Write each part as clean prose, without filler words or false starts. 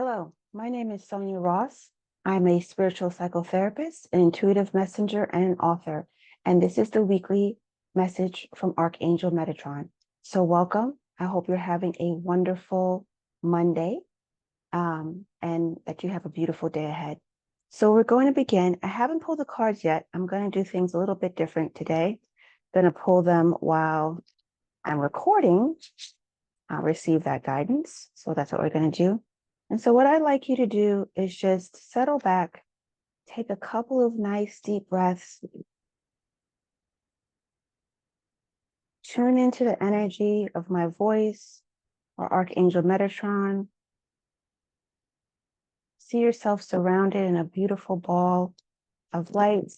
Hello, my name is Sonia Ross. I'm a spiritual psychotherapist, an intuitive messenger, and an author. And this is the weekly message from Archangel Metatron. So welcome. I hope you're having a wonderful Monday and that you have a beautiful day ahead. So we're going to begin. I haven't pulled the cards yet. I'm going to do things a little bit different today. I'm going to pull them while I'm recording. I'll receive that guidance. So that's what we're going to do. And so what I'd like you to do is just settle back, take a couple of nice deep breaths, tune into the energy of my voice or Archangel Metatron. See yourself surrounded in a beautiful ball of light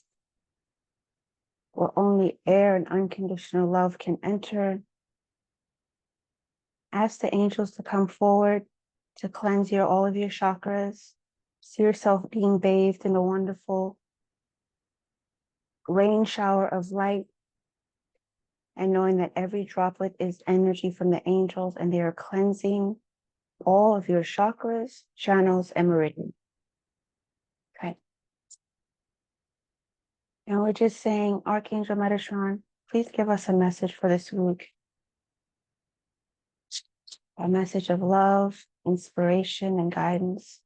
where only air and unconditional love can enter. Ask the angels to come forward to cleanse all of your chakras. See yourself being bathed in a wonderful rain shower of light, and knowing that every droplet is energy from the angels and they are cleansing all of your chakras, channels, and meridians. Okay. And we're just saying, Archangel Metatron, please give us a message for this week. A message of love, inspiration, and guidance.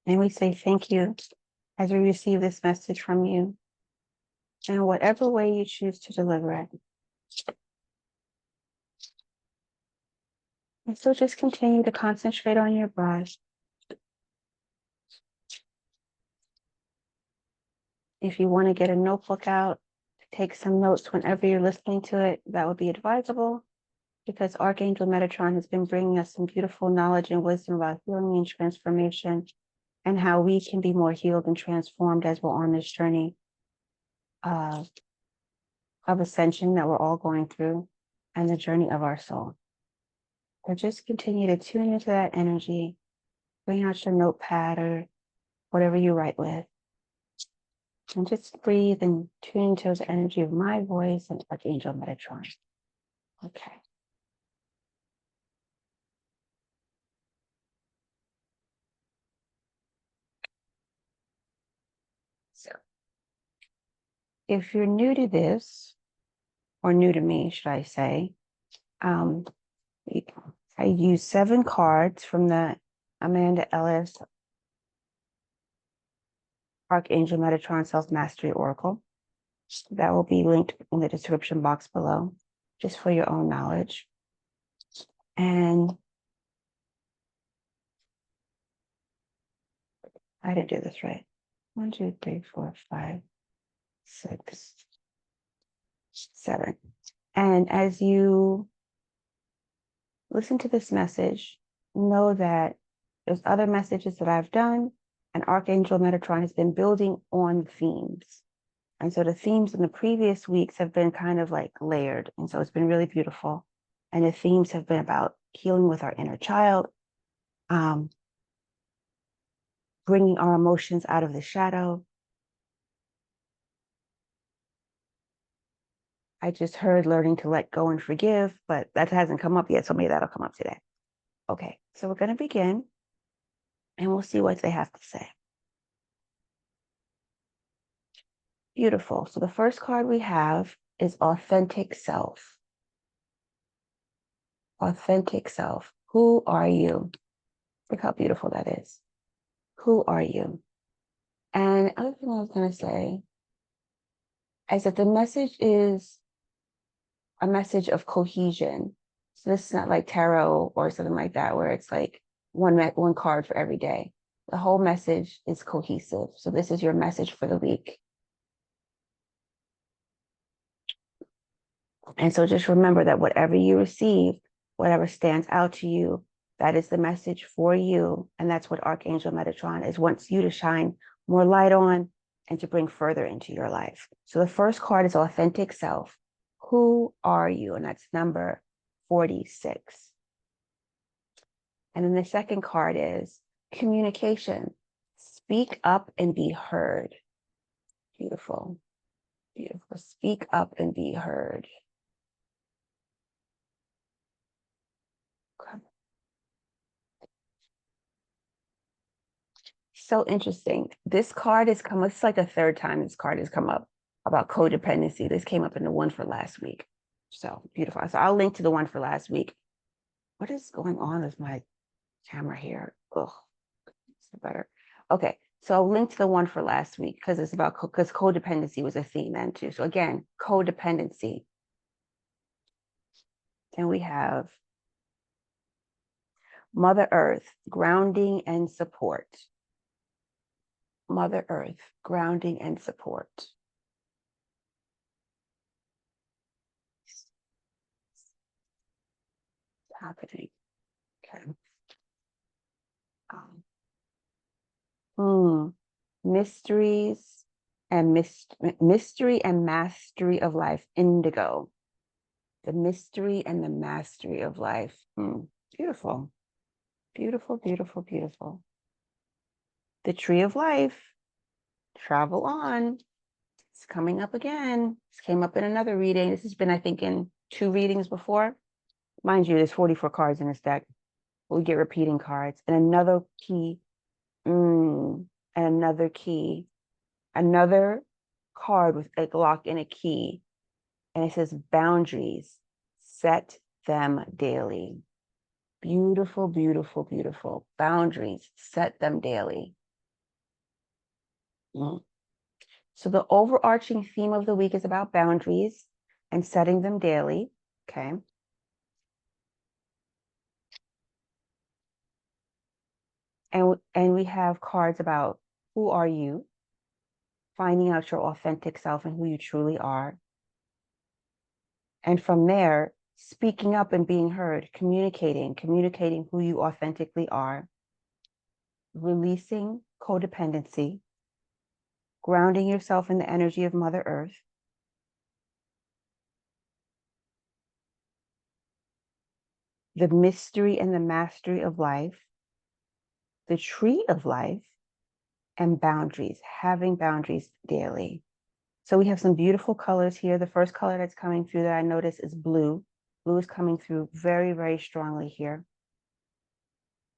And we say thank you as we receive this message from you in whatever way you choose to deliver it. And so just continue to concentrate on your breath. If you want to get a notebook out, take some notes whenever you're listening to it, that would be advisable, because Archangel Metatron has been bringing us some beautiful knowledge and wisdom about healing and transformation and how we can be more healed and transformed as we're on this journey of ascension that we're all going through and the journey of our soul. So just continue to tune into that energy, bring out your notepad or whatever you write with, and just breathe and tune into the energy of my voice and Archangel Metatron. Okay. So if you're new to this, or new to me, should I say, I use 7 cards from the Amanda Ellis Archangel Metatron Self-Mastery Oracle. That will be linked in the description box below, just for your own knowledge. And I didn't do this right. 1, 2, 3, 4, 5, 6, 7. And as you listen to this message, know that there's other messages that I've done, and Archangel Metatron has been building on themes. And so the themes in the previous weeks have been kind of like layered. And so it's been really beautiful. And the themes have been about healing with our inner child, bringing our emotions out of the shadow. I just heard learning to let go and forgive, but that hasn't come up yet. So maybe that'll come up today. Okay, so we're going to begin and we'll see what they have to say. Beautiful. So the first card we have is Authentic Self. Authentic Self. Who are you? Look how beautiful that is. Who are you? And the other thing I was going to say is that the message is a message of cohesion. So this is not like tarot or something like that, where it's like one card for every day. The whole message is cohesive. So this is your message for the week. And so just remember that whatever you receive, whatever stands out to you, that is the message for you. And that's what Archangel Metatron is, wants you to shine more light on and to bring further into your life. So the first card is Authentic Self. Who are you? And that's number 46. And then the second card is Communication. Speak up and be heard. Beautiful. Beautiful. Speak up and be heard. So interesting. This card has come, it's like the third time this card has come up about codependency. This came up in the one for last week. So beautiful. So I'll link to the one for last week. What is going on with my camera here? Ugh, it's better. Okay, so I'll link to the one for last week because it's about, because codependency was a theme then too. So again, codependency. And we have Mother Earth, grounding and support. Mother Earth, grounding and support. Happening. Okay. Mysteries and mystery and mastery of life. Indigo. The mystery and the mastery of life. Beautiful. Beautiful, beautiful, beautiful. The tree of life. Travel on. It's coming up again. This came up in another reading. This has been, I think, in 2 readings before. Mind you, there's 44 cards in this deck. We get repeating cards. And another key. And another key. Another card with a lock and a key. And it says boundaries. Set them daily. Beautiful, beautiful, beautiful. Boundaries. Set them daily. So the overarching theme of the week is about boundaries and setting them daily. Okay. And we have cards about who are you, finding out your authentic self and who you truly are. And from there, speaking up and being heard, communicating who you authentically are, releasing codependency, grounding yourself in the energy of Mother Earth, the mystery and the mastery of life, the tree of life, and boundaries, having boundaries daily. So we have some beautiful colors here. The first color that's coming through that I notice is blue. Blue is coming through very, very strongly here.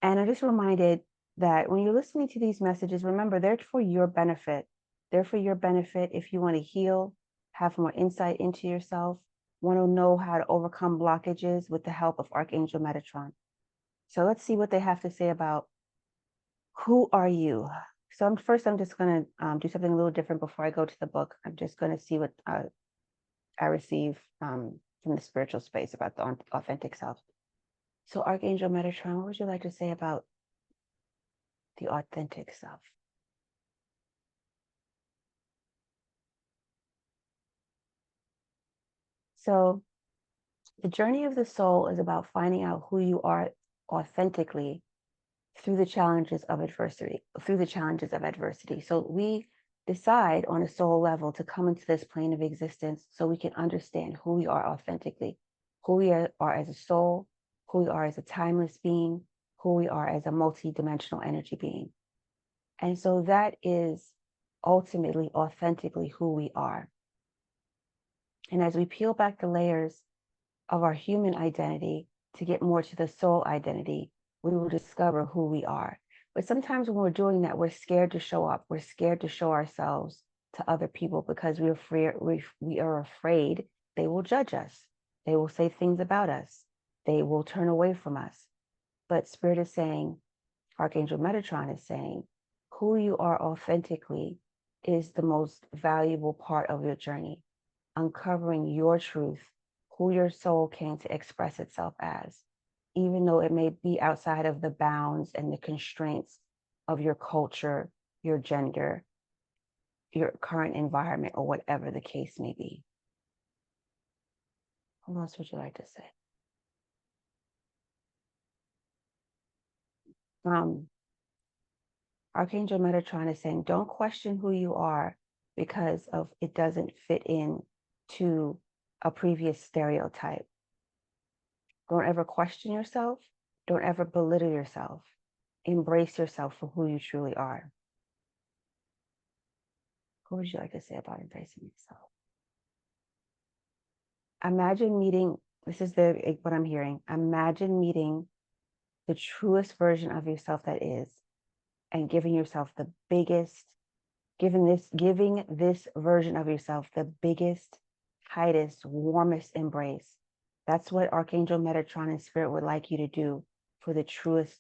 And I'm just reminded that when you're listening to these messages, remember, they're for your benefit. They're for your benefit if you want to heal, have more insight into yourself, want to know how to overcome blockages with the help of Archangel Metatron. So let's see what they have to say about who are you. So I'm just going to do something a little different before I go to the book. I'm just going to see what I receive from the spiritual space about the authentic self. So Archangel Metatron, what would you like to say about the authentic self? So the journey of the soul is about finding out who you are authentically through the challenges of adversity, So we decide on a soul level to come into this plane of existence so we can understand who we are authentically, who we are as a soul, who we are as a timeless being, who we are as a multi-dimensional energy being. And so that is ultimately authentically who we are. And as we peel back the layers of our human identity to get more to the soul identity, we will discover who we are. But sometimes when we're doing that, we're scared to show up. We're scared to show ourselves to other people because we are afraid they will judge us. They will say things about us. They will turn away from us. But Spirit is saying, Archangel Metatron is saying, who you are authentically is the most valuable part of your journey. Uncovering your truth, who your soul came to express itself as, even though it may be outside of the bounds and the constraints of your culture, your gender, your current environment, or whatever the case may be. What else would you like to say? Archangel Metatron is saying, don't question who you are because of it doesn't fit in to a previous stereotype. Don't ever question yourself. Don't ever belittle yourself. Embrace yourself for who you truly are. What would you like to say about embracing yourself? Imagine meeting, this is what I'm hearing. Imagine meeting the truest version of yourself that is. and giving yourself the biggest, giving this version of yourself the biggest, tightest, warmest embrace. That's what Archangel Metatron and Spirit would like you to do for the truest,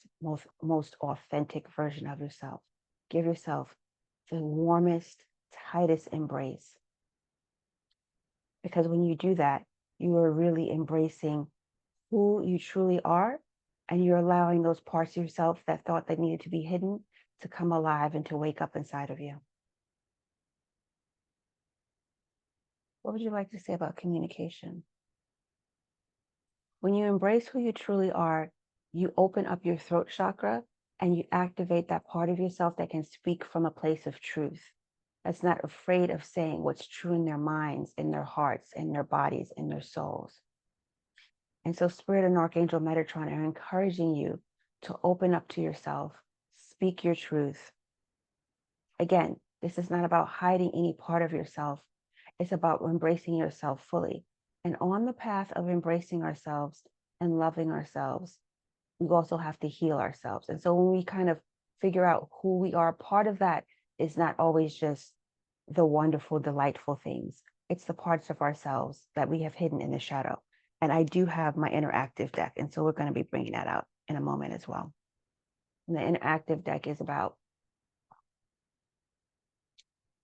most authentic version of yourself. Give yourself the warmest, tightest embrace. Because when you do that, you are really embracing who you truly are, and you're allowing those parts of yourself that thought that needed to be hidden to come alive and to wake up inside of you. What would you like to say about communication? When you embrace who you truly are, you open up your throat chakra and you activate that part of yourself that can speak from a place of truth. That's not afraid of saying what's true in their minds, in their hearts, in their bodies, in their souls. And so Spirit and Archangel Metatron are encouraging you to open up to yourself, speak your truth. Again, this is not about hiding any part of yourself. It's about embracing yourself fully. And on the path of embracing ourselves and loving ourselves, we also have to heal ourselves. And so when we kind of figure out who we are, part of that is not always just the wonderful, delightful things. It's the parts of ourselves that we have hidden in the shadow. And I do have my interactive deck. And so we're going to be bringing that out in a moment as well. And the interactive deck is about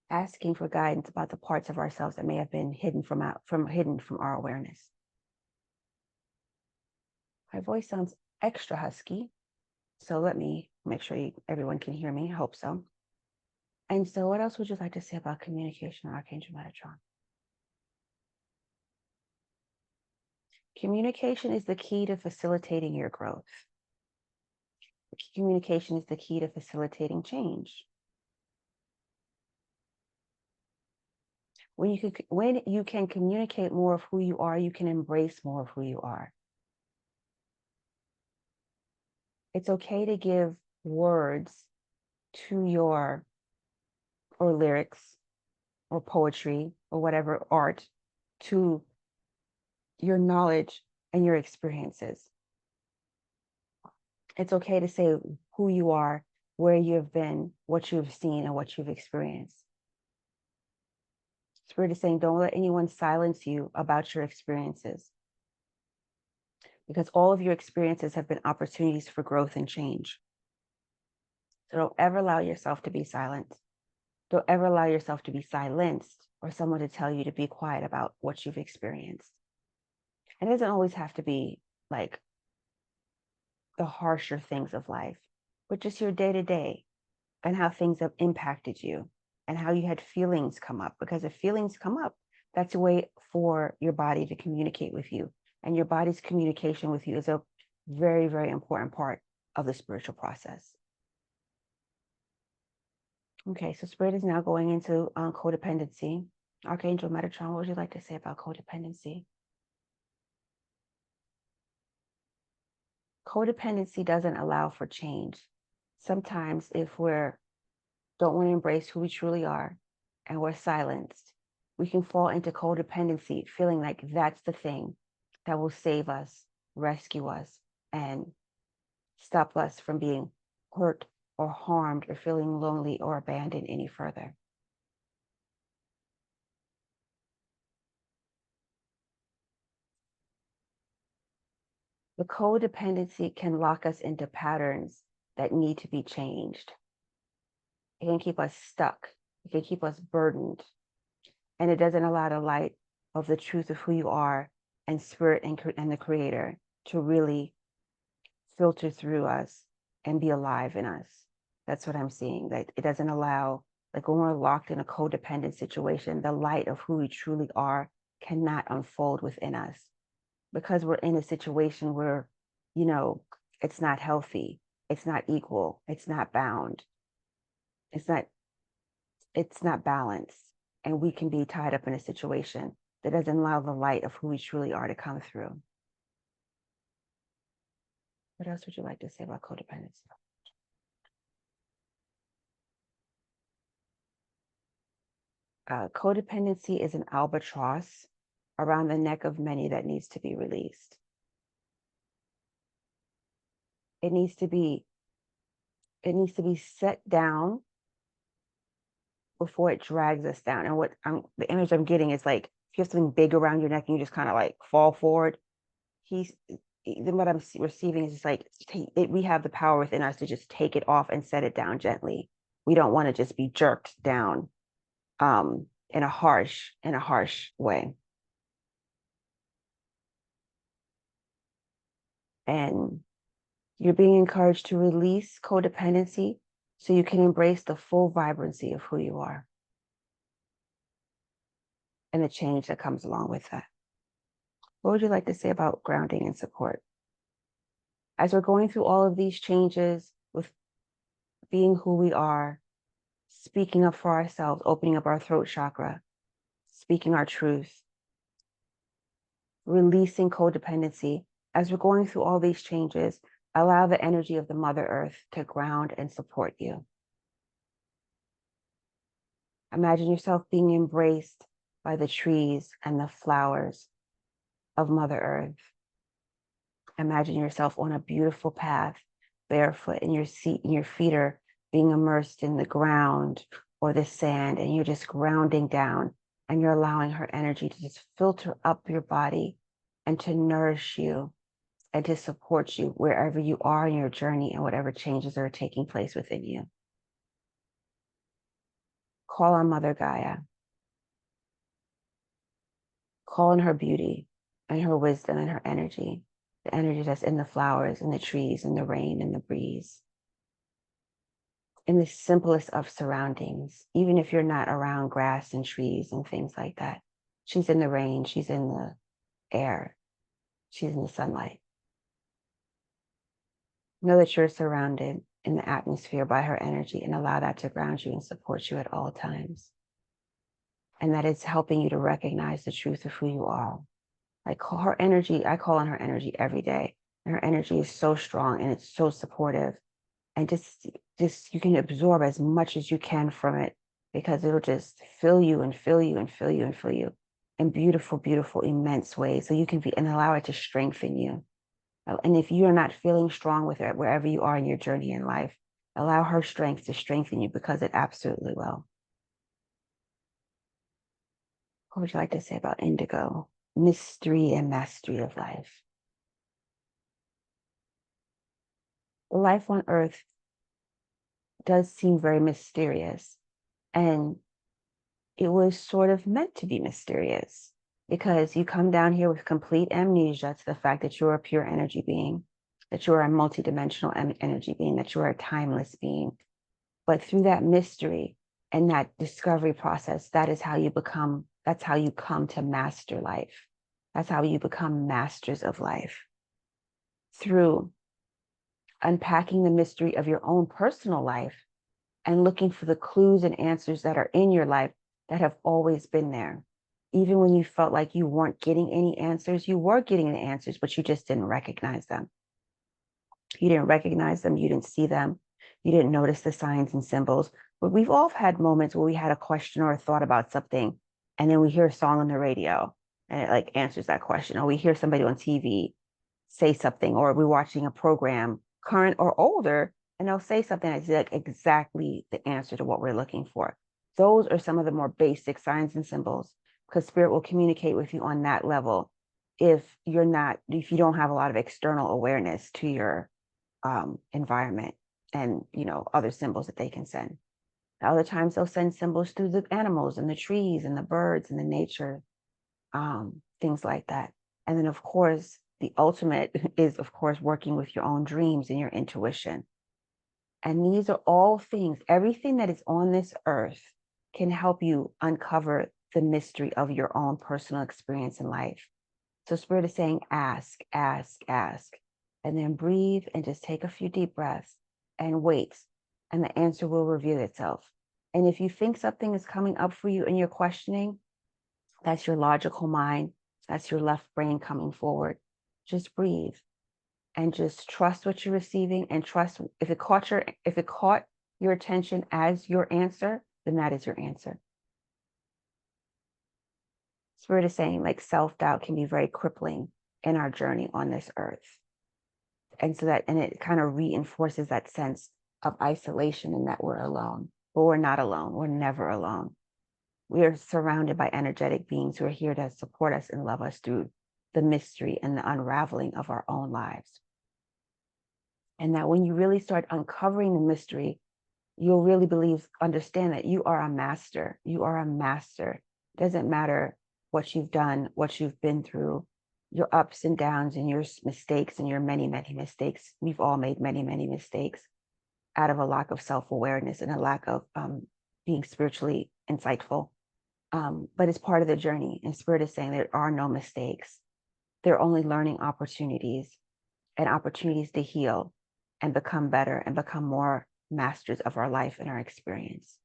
asking for guidance about the parts of ourselves that may have been hidden from our awareness. My voice sounds extra husky, so let me make sure everyone can hear me. I hope so. And so what else would you like to say about communication, Archangel Metatron? Communication is the key to facilitating your growth. Communication is the key to facilitating change. When you can communicate more of who you are, you can embrace more of who you are. It's okay to give words to your, or lyrics, or poetry, or whatever art, to your knowledge and your experiences. It's okay to say who you are, where you have been, what you've seen, and what you've experienced. Spirit is saying, don't let anyone silence you about your experiences, because all of your experiences have been opportunities for growth and change. So don't ever allow yourself to be silent. Don't ever allow yourself to be silenced or someone to tell you to be quiet about what you've experienced. And it doesn't always have to be like the harsher things of life, but just your day-to-day and how things have impacted you and how you had feelings come up. Because if feelings come up, that's a way for your body to communicate with you. And your body's communication with you is a very, very important part of the spiritual process. Okay, so Spirit is now going into codependency. Archangel Metatron, what would you like to say about codependency? Codependency doesn't allow for change. Sometimes if we don't want to embrace who we truly are and we're silenced, we can fall into codependency, feeling like that's the thing that will save us, rescue us, and stop us from being hurt or harmed or feeling lonely or abandoned any further. The codependency can lock us into patterns that need to be changed. It can keep us stuck. It can keep us burdened. And it doesn't allow the light of the truth of who you are and Spirit and the Creator to really filter through us and be alive in us. That's what I'm seeing. That it doesn't allow, like when we're locked in a codependent situation, the light of who we truly are cannot unfold within us, because we're in a situation where, it's not healthy, it's not equal, it's not bound, it's not balanced. And we can be tied up in a situation that doesn't allow the light of who we truly are to come through. What else would you like to say about codependency? Codependency is an albatross around the neck of many that needs to be released. It needs to be it needs to be set down before it drags us down. And the image I'm getting is like, if you have something big around your neck and you just kind of like fall forward, then what I'm receiving is just like, we have the power within us to just take it off and set it down gently. We don't want to just be jerked down in a harsh way. And you're being encouraged to release codependency so you can embrace the full vibrancy of who you are and the change that comes along with that. What would you like to say about grounding and support? As we're going through all of these changes with being who we are, speaking up for ourselves, opening up our throat chakra, speaking our truth, releasing codependency, as we're going through all these changes, allow the energy of the Mother Earth to ground and support you. Imagine yourself being embraced by the trees and the flowers of Mother Earth. Imagine yourself on a beautiful path, barefoot, and your feet are being immersed in the ground or the sand, and you're just grounding down, and you're allowing her energy to just filter up your body and to nourish you and to support you wherever you are in your journey and whatever changes are taking place within you. Call on Mother Gaia. Call on her beauty and her wisdom and her energy, the energy that's in the flowers and the trees and the rain and the breeze. In the simplest of surroundings, even if you're not around grass and trees and things like that. She's in the rain, she's in the air, she's in the sunlight. Know that you're surrounded in the atmosphere by her energy, and allow that to ground you and support you at all times. And that it's helping you to recognize the truth of who you are. I call on her energy every day. And her energy is so strong and it's so supportive. And just you can absorb as much as you can from it, because it'll just fill you and fill you and fill you and fill you in beautiful, beautiful, immense ways. So you can and allow it to strengthen you. And if you're not feeling strong with it, wherever you are in your journey in life, allow her strength to strengthen you, because it absolutely will. What would you like to say about indigo? Mystery and mastery of life. Life on Earth does seem very mysterious, and it was sort of meant to be mysterious, because you come down here with complete amnesia to the fact that you're a pure energy being, that you're a multidimensional energy being, that you're a timeless being. But through that mystery and that discovery process, that's how you come to master life. That's how you become masters of life, through unpacking the mystery of your own personal life and looking for the clues and answers that are in your life that have always been there. Even when you felt like you weren't getting any answers, you were getting the answers, but you just didn't recognize them. You didn't recognize them. You didn't see them. You didn't notice the signs and symbols. But we've all had moments where we had a question or a thought about something, and then we hear a song on the radio and it like answers that question. Or we hear somebody on TV say something, or we're watching a program, current or older, and they'll say something that's like exactly the answer to what we're looking for. Those are some of the more basic signs and symbols, because spirit will communicate with you on that level if you don't have a lot of external awareness to your environment and other symbols that they can send. Other times they'll send symbols through the animals and the trees and the birds and the nature, things like that. And then of course the ultimate is of course working with your own dreams and your intuition. And these are all things, everything that is on this earth can help you uncover the mystery of your own personal experience in life. So spirit is saying, ask, ask, ask, and then breathe and just take a few deep breaths and wait, and the answer will reveal itself. And if you think something is coming up for you and you're questioning, that's your logical mind, that's your left brain coming forward. Just breathe and just trust what you're receiving, and trust if it caught your attention as your answer, then that is your answer. Spirit is saying, like, self-doubt can be very crippling in our journey on this earth. And it kind of reinforces that sense of isolation and that we're alone. But we're not alone. We're never alone. We are surrounded by energetic beings who are here to support us and love us through the mystery and the unraveling of our own lives. And that when you really start uncovering the mystery, you'll really understand that you are a master. You are a master. It doesn't matter what you've done, what you've been through, your ups and downs and your mistakes and your many, many mistakes. We've all made many, many mistakes out of a lack of self-awareness and a lack of being spiritually insightful. But it's part of the journey. And Spirit is saying there are no mistakes. There are only learning opportunities and opportunities to heal and become better and become more masters of our life and our experience.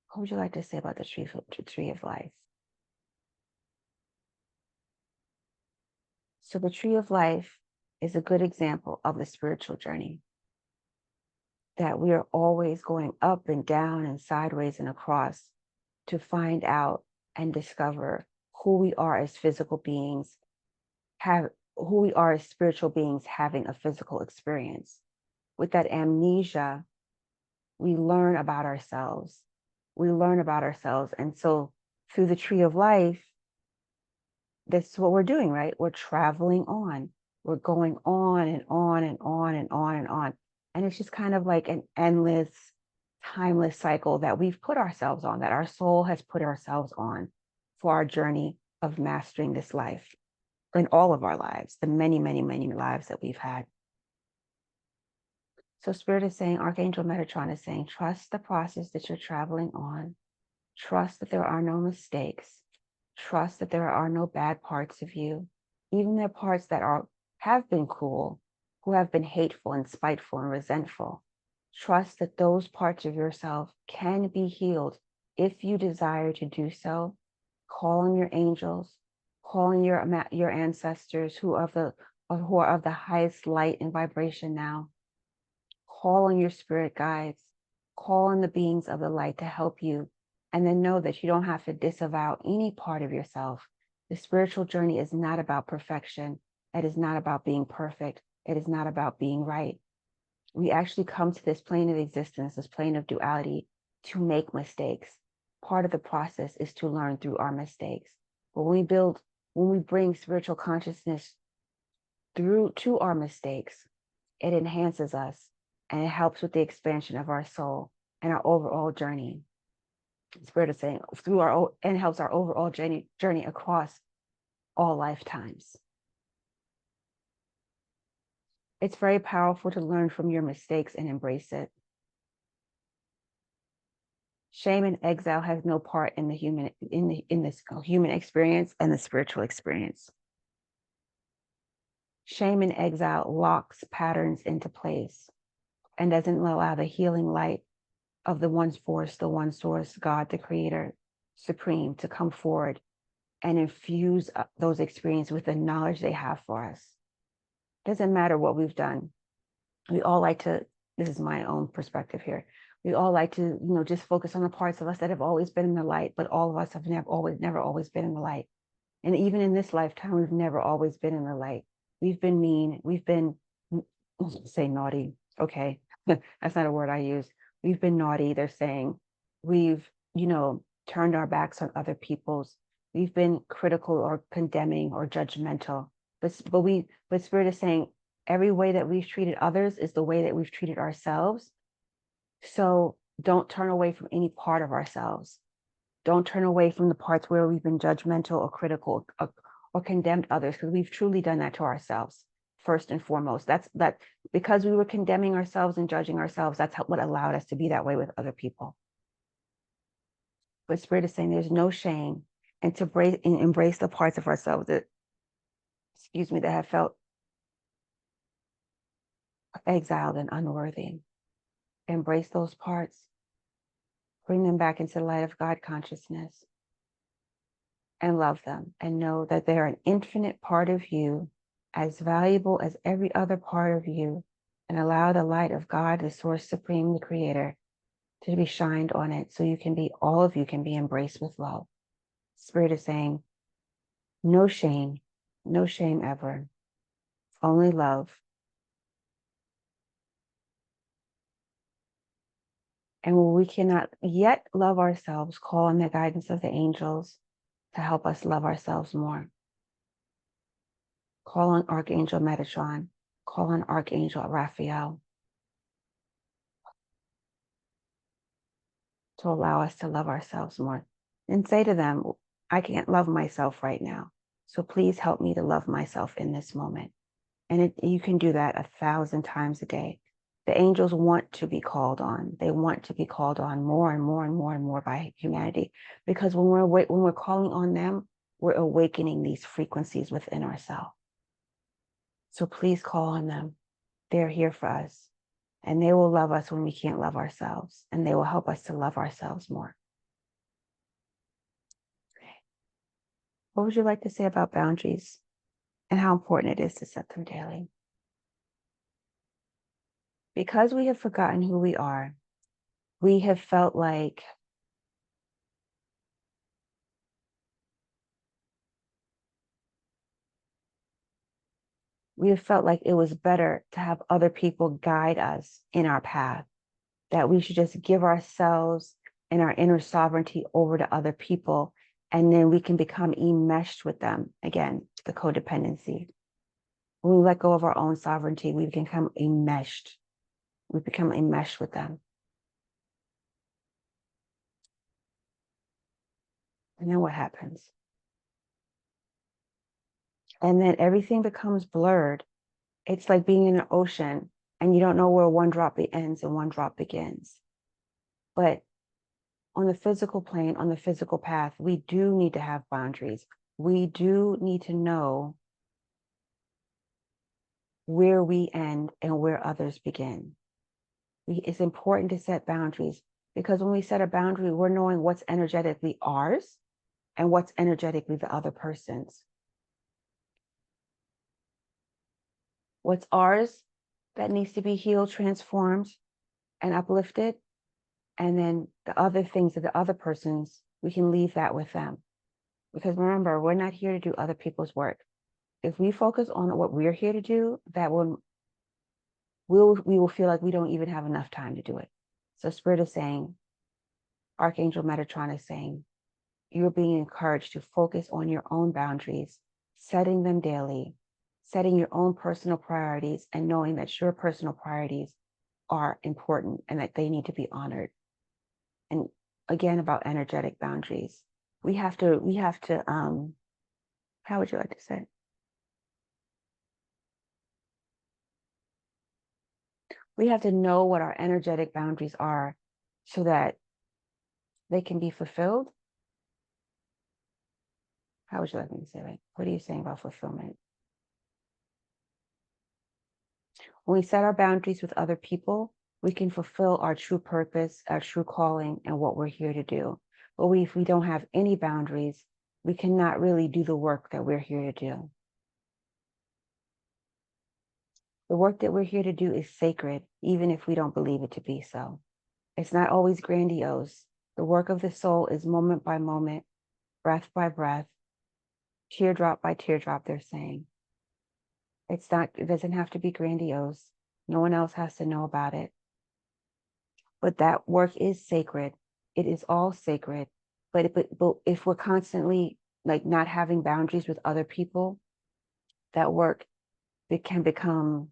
What would you like to say about the tree of life? So the tree of life is a good example of the spiritual journey, that we are always going up and down and sideways and across to find out and discover who we are as physical beings, who we are as spiritual beings having a physical experience. With that amnesia, we learn about ourselves. We learn about ourselves. And so through the tree of life, that's what we're doing, right? We're traveling on. We're going on and on and on and on and on. And it's just kind of like an endless, timeless cycle that we've put ourselves on, that our soul has put ourselves on for our journey of mastering this life in all of our lives, the many, many, many lives that we've had. So Spirit is saying, Archangel Metatron is saying, trust the process that you're traveling on. Trust that there are no mistakes. Trust that there are no bad parts of you, even the parts that have been cruel, who have been hateful and spiteful and resentful. Trust that those parts of yourself can be healed if you desire to do so. Call on your angels, call on your ancestors who are of the highest light and vibration now. Call on your spirit guides, call on the beings of the light to help you. And then know that you don't have to disavow any part of yourself. The spiritual journey is not about perfection. It is not about being perfect. It is not about being right. We actually come to this plane of existence, this plane of duality, to make mistakes. Part of the process is to learn through our mistakes. But when we bring spiritual consciousness to our mistakes, it enhances us and it helps with the expansion of our soul and our overall journey. Spirit is saying and helps our overall journey across all lifetimes. It's very powerful to learn from your mistakes and embrace it. Shame and exile has no part in this human experience and the spiritual experience. Shame and exile locks patterns into place and doesn't allow the healing light of the one force, the one source, God, the creator, supreme, to come forward and infuse those experiences with the knowledge they have for us. Doesn't matter what we've done. We all like to, this is my own perspective here. We all like to, just focus on the parts of us that have always been in the light, but all of us have never always been in the light. And even in this lifetime, we've never always been in the light. We've been mean. We've been, say naughty. Okay. That's not a word I use. We've been naughty. They're saying we've, turned our backs on other people's. We've been critical or condemning or judgmental. But Spirit is saying every way that we've treated others is the way that we've treated ourselves. So don't turn away from any part of ourselves. Don't turn away from the parts where we've been judgmental or critical or condemned others, because we've truly done that to ourselves. First and foremost, that because we were condemning ourselves and judging ourselves, that's what allowed us to be that way with other people. But Spirit is saying there's no shame, and to embrace the parts of ourselves that have felt exiled and unworthy. Embrace those parts. Bring them back into the light of God consciousness and love them, and know that they're an infinite part of you, as valuable as every other part of you, and allow the light of God, the source supreme, the creator, to be shined on it, so all of you can be embraced with love. Spirit is saying, no shame ever, only love. And when we cannot yet love ourselves, call on the guidance of the angels to help us love ourselves more. Call on Archangel Metatron. Call on Archangel Raphael to allow us to love ourselves more. And say to them, I can't love myself right now. So please help me to love myself in this moment. And you can do that 1,000 times a day. The angels want to be called on. They want to be called on more and more and more and more by humanity. Because when we're calling on them, we're awakening these frequencies within ourselves. So please call on them. They're here for us. And they will love us when we can't love ourselves. And they will help us to love ourselves more. What would you like to say about boundaries and how important it is to set them daily? Because we have forgotten who we are, we have felt like it was better to have other people guide us in our path, that we should just give ourselves and our inner sovereignty over to other people, and then we can become enmeshed with them. Again, the codependency. When we let go of our own sovereignty, we become enmeshed. We become enmeshed with them. And then what happens? And then everything becomes blurred. It's like being in an ocean and you don't know where one drop ends and one drop begins. But on the physical plane, on the physical path, we do need to have boundaries. We do need to know where we end and where others begin. It's important to set boundaries, because when we set a boundary, we're knowing what's energetically ours and what's energetically the other person's. What's ours that needs to be healed, transformed, and uplifted. And then the other things of the other person's, we can leave that with them. Because remember, we're not here to do other people's work. If we focus on what we're here to do, we will feel like we don't even have enough time to do it. So Spirit is saying, Archangel Metatron is saying, you're being encouraged to focus on your own boundaries, setting them daily, setting your own personal priorities, and knowing that your personal priorities are important and that they need to be honored. And again, about energetic boundaries, we have to, how would you like to say it? We have to know what our energetic boundaries are so that they can be fulfilled. How would you like me to say that? What are you saying about fulfillment? When we set our boundaries with other people, we can fulfill our true purpose, our true calling, and what we're here to do. But if we don't have any boundaries, we cannot really do the work that we're here to do. The work that we're here to do is sacred, even if we don't believe it to be so. It's not always grandiose. The work of the soul is moment by moment, breath by breath, teardrop by teardrop, they're saying. It doesn't have to be grandiose. No one else has to know about it. But that work is sacred. It is all sacred. But if we're constantly like not having boundaries with other people, that work, it can become,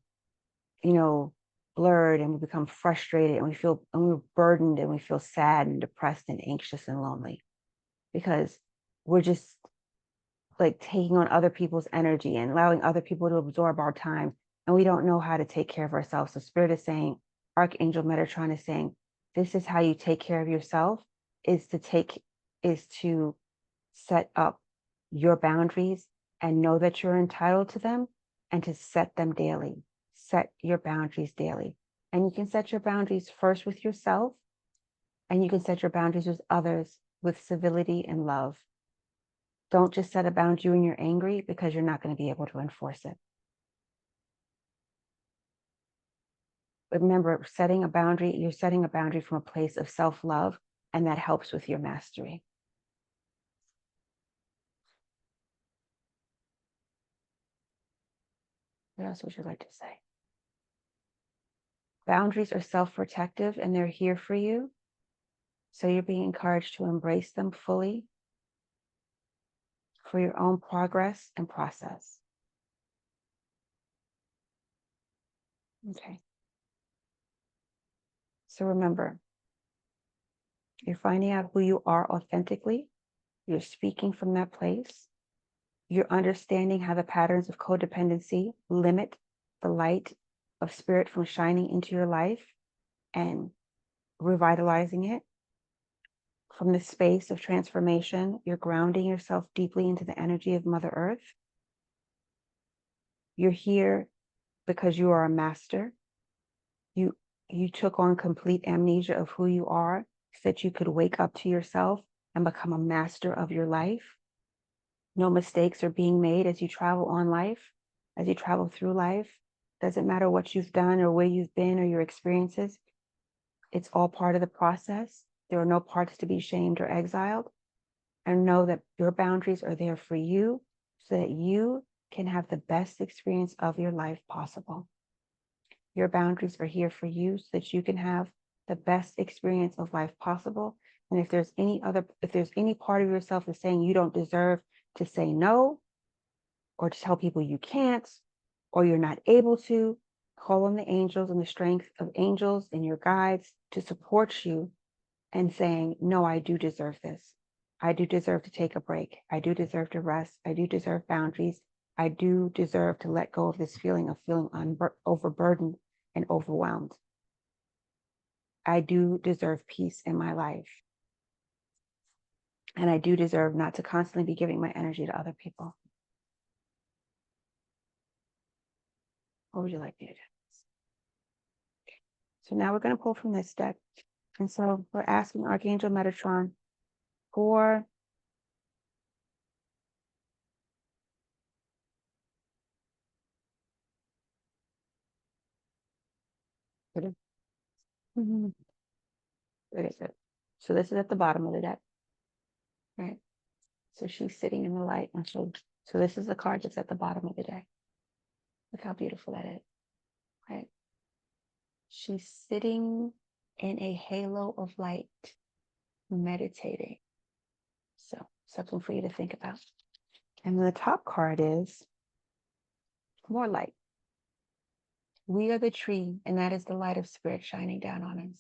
blurred, and we become frustrated, and we're burdened, and we feel sad and depressed and anxious and lonely, because we're just like taking on other people's energy and allowing other people to absorb our time, and we don't know how to take care of ourselves. So Spirit is saying, Archangel Metatron is saying, this is how you take care of yourself, is to set up your boundaries and know that you're entitled to them, and to set them daily. Set your boundaries daily. And you can set your boundaries first with yourself, and you can set your boundaries with others with civility and love. Don't just set a boundary when you're angry, because you're not going to be able to enforce it. But remember, you're setting a boundary from a place of self-love, and that helps with your mastery. What else would you like to say? Boundaries are self-protective, and they're here for you. So you're being encouraged to embrace them fully for your own progress and process. Okay. So remember, you're finding out who you are authentically. You're speaking from that place. You're understanding how the patterns of codependency limit the light of spirit from shining into your life and revitalizing it. From the space of transformation, you're grounding yourself deeply into the energy of Mother Earth. You're here because you are a master. You took on complete amnesia of who you are so that you could wake up to yourself and become a master of your life. No mistakes are being made as you travel on life, as you travel through life. Doesn't matter what you've done or where you've been or your experiences. It's all part of the process. There are no parts to be shamed or exiled. And know that your boundaries are there for you so that you can have the best experience of your life possible. Your boundaries are here for you so that you can have the best experience of life possible. And if there's any part of yourself that's saying you don't deserve to say no, or to tell people you can't, or you're not able to, call on the angels and the strength of angels and your guides to support you and saying, no, I do deserve this. I do deserve to take a break. I do deserve to rest. I do deserve boundaries. I do deserve to let go of this feeling of feeling overburdened and overwhelmed. I do deserve peace in my life. And I do deserve not to constantly be giving my energy to other people. What would you like me to do? So now we're going to pull from this deck. And so we're asking Archangel Metatron for what is it? So this is at the bottom of the deck, right? So she's sitting in the light. And so this is the card that's at the bottom of the deck. Look how beautiful that is, right? She's sitting in a halo of light, meditating. So something for you to think about. And then the top card is more light. We are the tree, and that is the light of spirit shining down on us.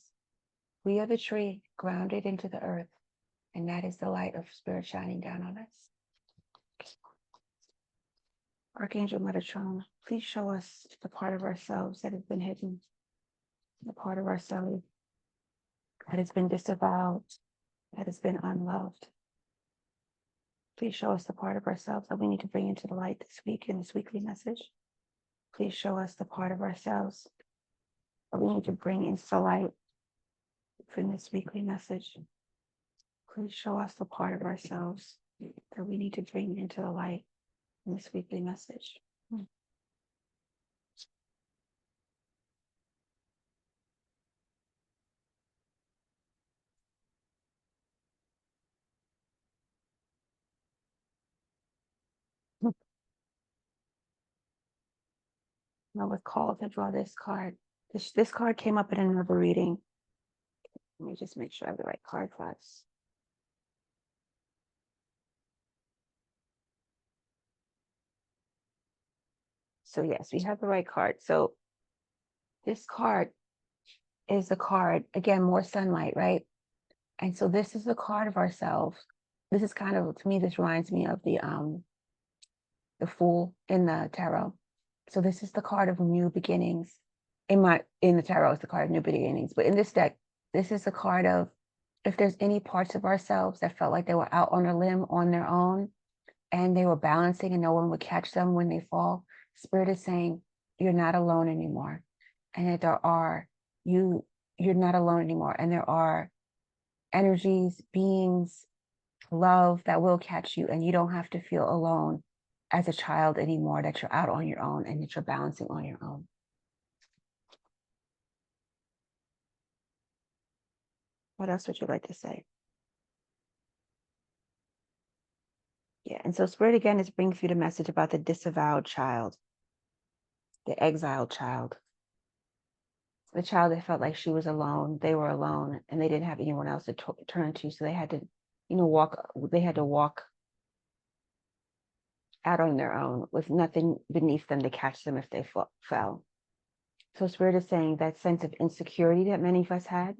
We are the tree grounded into the earth, and that is the light of spirit shining down on us. Archangel Metatron, please show us the part of ourselves that has been hidden, the part of ourselves that has been disavowed, that has been unloved. Please show us the part of ourselves that we need to bring into the light this week in this weekly message. Please show us the part of ourselves that we need to bring into the light from this weekly message. Please show us the part of ourselves that we need to bring into the light in this weekly message. I was called to draw this card. This card came up in another reading. Let me just make sure I have the right card for us. So yes, we have the right card. So this card is the card, again, more sunlight, right? And so this is the card of ourselves. This is kind of, to me, this reminds me of the Fool in the tarot. So this is the card of new beginnings. In the tarot, it's the card of new beginnings. But in this deck, this is the card of if there's any parts of ourselves that felt like they were out on a limb on their own and they were balancing and no one would catch them when they fall. Spirit is saying, you're not alone anymore. And that you're not alone anymore. And there are energies, beings, love that will catch you, and you don't have to feel alone as a child anymore, that you're out on your own and that you're balancing on your own. What else would you like to say? Yeah, and so Spirit again is bringing you the message about the disavowed child, the exiled child. the child that felt like she was alone, they were alone, and they didn't have anyone else to turn to, so they had to, walk out on their own with nothing beneath them to catch them if they fell. So Spirit is saying that sense of insecurity that many of us had,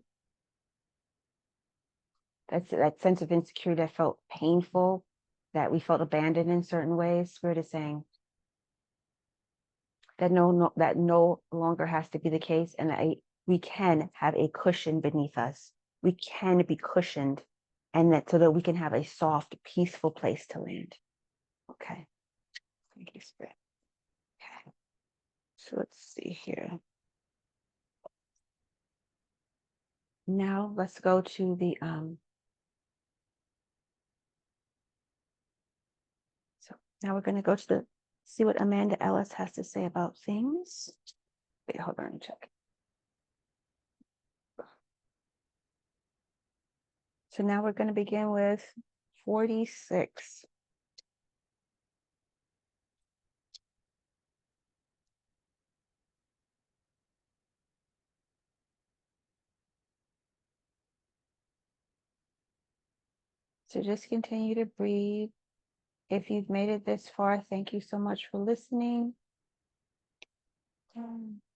that sense of insecurity that felt painful, that we felt abandoned in certain ways. Spirit is saying that no longer has to be the case, and that we can have a cushion beneath us. We can be cushioned, and that so that we can have a soft, peaceful place to land. Okay. Thank you, Spirit. Okay. So let's see here. Now let's go to the so now we're going to go to see what Amanda Ellis has to say about things. Wait, hold on, check. So now we're going to begin with 46. So just continue to breathe. If you've made it this far, thank you so much for listening.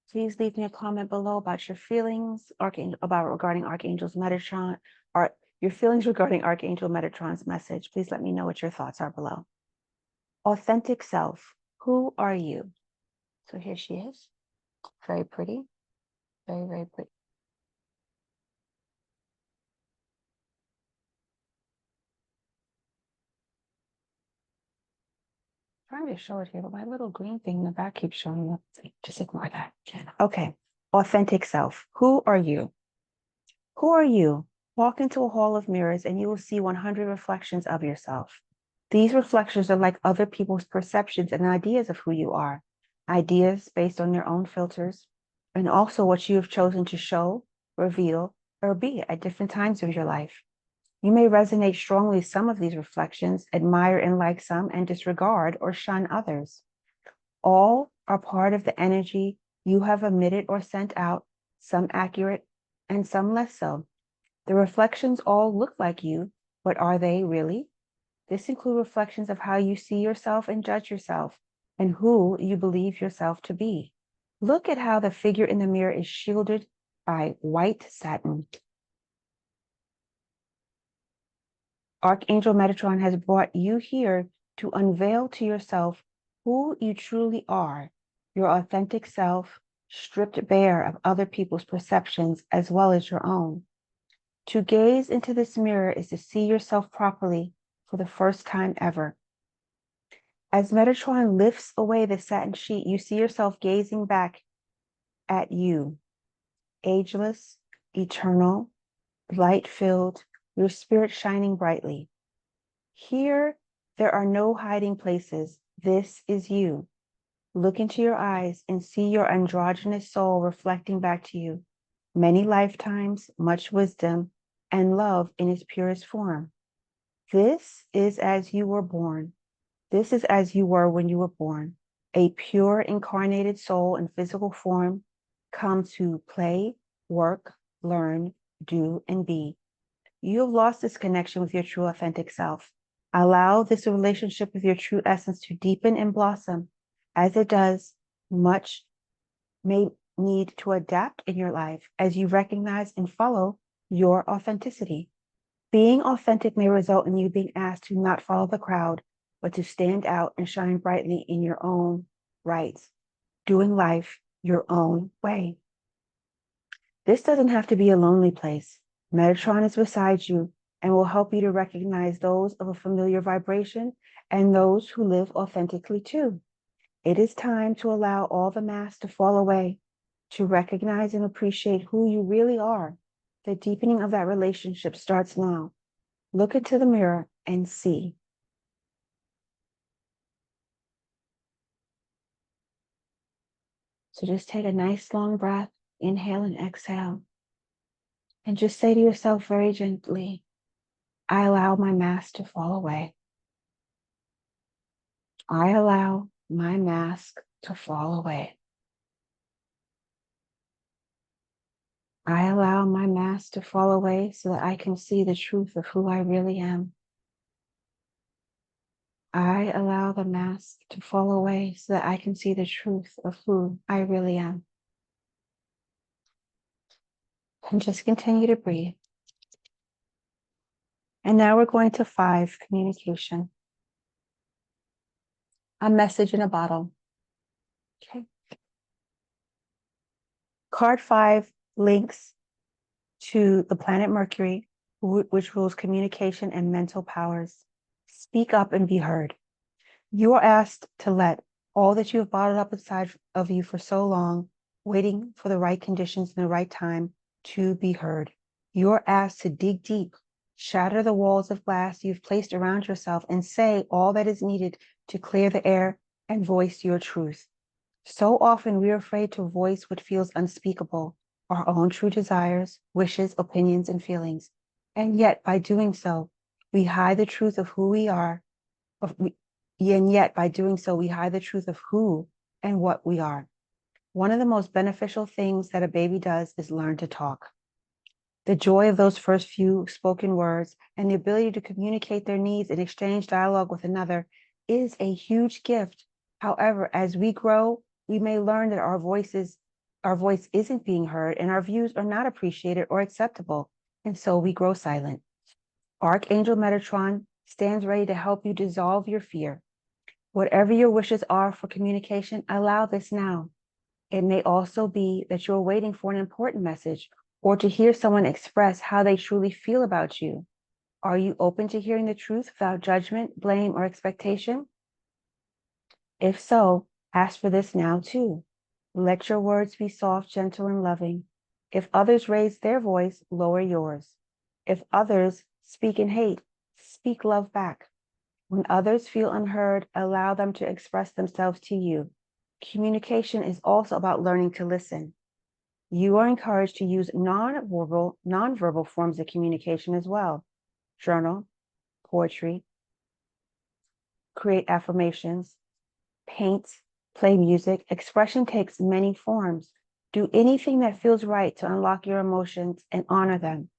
Please leave me a comment below about your feelings regarding Archangel Metatron, or your feelings regarding Archangel Metatron's message. Please let me know what your thoughts are below. Authentic self. Who are you? So here she is. Very pretty. Very, very pretty. Trying to show it here, but my little green thing in the back keeps showing up. Just ignore that. Okay. Authentic self. Who are you? Who are you? Walk into a hall of mirrors and you will see 100 reflections of yourself. These reflections are like other people's perceptions and ideas of who you are. Ideas based on their own filters, and also what you have chosen to show, reveal, or be at different times of your life. You may resonate strongly with some of these reflections, admire and like some, and disregard or shun others. All are part of the energy you have emitted or sent out, some accurate and some less so. The reflections all look like you, but are they really? This includes reflections of how you see yourself and judge yourself, and who you believe yourself to be. Look at how the figure in the mirror is shielded by white satin. Archangel Metatron has brought you here to unveil to yourself who you truly are, your authentic self, stripped bare of other people's perceptions as well as your own. To gaze into this mirror is to see yourself properly for the first time ever. As Metatron lifts away the satin sheet, you see yourself gazing back at you, ageless, eternal, light-filled, your spirit shining brightly. Here, there are no hiding places. This is you. Look into your eyes and see your androgynous soul reflecting back to you. Many lifetimes, much wisdom, and love in its purest form. This is as you were born. This is as you were when you were born. A pure incarnated soul in physical form, come to play, work, learn, do, and be. You have lost this connection with your true authentic self. Allow this relationship with your true essence to deepen and blossom. As it does, much may need to adapt in your life as you recognize and follow your authenticity. Being authentic may result in you being asked to not follow the crowd, but to stand out and shine brightly in your own rights, doing life your own way. This doesn't have to be a lonely place. Metatron is beside you and will help you to recognize those of a familiar vibration and those who live authentically too. It is time to allow all the masks to fall away, to recognize and appreciate who you really are. The deepening of that relationship starts now. Look into the mirror and see. So just take a nice long breath, inhale and exhale. And just say to yourself very gently, I allow my mask to fall away. I allow my mask to fall away. I allow my mask to fall away so that I can see the truth of who I really am. I allow the mask to fall away so that I can see the truth of who I really am. And just continue to breathe. And now we're going to 5, communication. A message in a bottle. Okay. Card 5 links to the planet Mercury, which rules communication and mental powers. Speak up and be heard. You are asked to let all that you have bottled up inside of you for so long, waiting for the right conditions and the right time, to be heard. You are asked to dig deep, shatter the walls of glass you've placed around yourself, and say all that is needed to clear the air and voice your truth. So often we are afraid to voice what feels unspeakable, our own true desires, wishes, opinions, and feelings. And yet, by doing so, we hide the truth of who we are, and yet by doing so, we hide the truth of who and what we are. One of the most beneficial things that a baby does is learn to talk. The joy of those first few spoken words and the ability to communicate their needs and exchange dialogue with another is a huge gift. However, as we grow, we may learn that our voice isn't being heard and our views are not appreciated or acceptable, and so we grow silent. Archangel Metatron stands ready to help you dissolve your fear. Whatever your wishes are for communication, allow this now. It may also be that you're waiting for an important message or to hear someone express how they truly feel about you. Are you open to hearing the truth without judgment, blame, or expectation? If so, ask for this now too. Let your words be soft, gentle, and loving. If others raise their voice, lower yours. If others speak in hate, speak love back. When others feel unheard, allow them to express themselves to you. Communication is also about learning to listen. You are encouraged to use nonverbal forms of communication as well. Journal, poetry, create affirmations, paint, play music. Expression takes many forms. Do anything that feels right to unlock your emotions and honor them.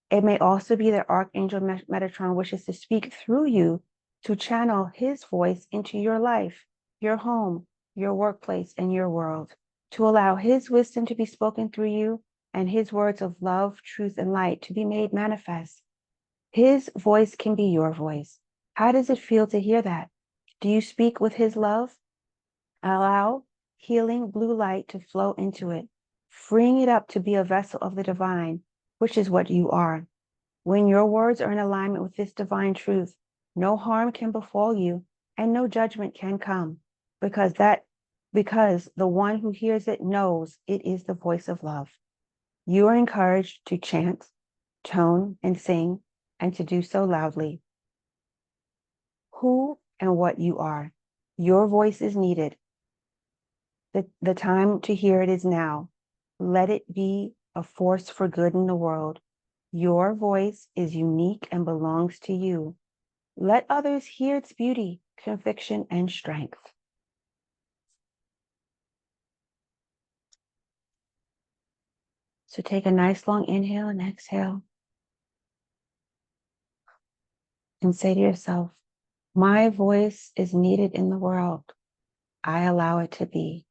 It may also be that Archangel Metatron wishes to speak through you to channel his voice into your life, your home, your workplace, and your world, to allow his wisdom to be spoken through you and his words of love, truth, and light to be made manifest. His voice can be your voice. How does it feel to hear that? Do you speak with his love? Allow healing blue light to flow into it, freeing it up to be a vessel of the divine, which is what you are. When your words are in alignment with this divine truth, no harm can befall you and no judgment can come, because the one who hears it knows it is the voice of love. You are encouraged to chant, tone, and sing, and to do so loudly. Who and what you are. Your voice is needed. The time to hear it is now. Let it be a force for good in the world. Your voice is unique and belongs to you. Let others hear its beauty, conviction, and strength. So take a nice long inhale and exhale. And say to yourself, my voice is needed in the world. I allow it to be.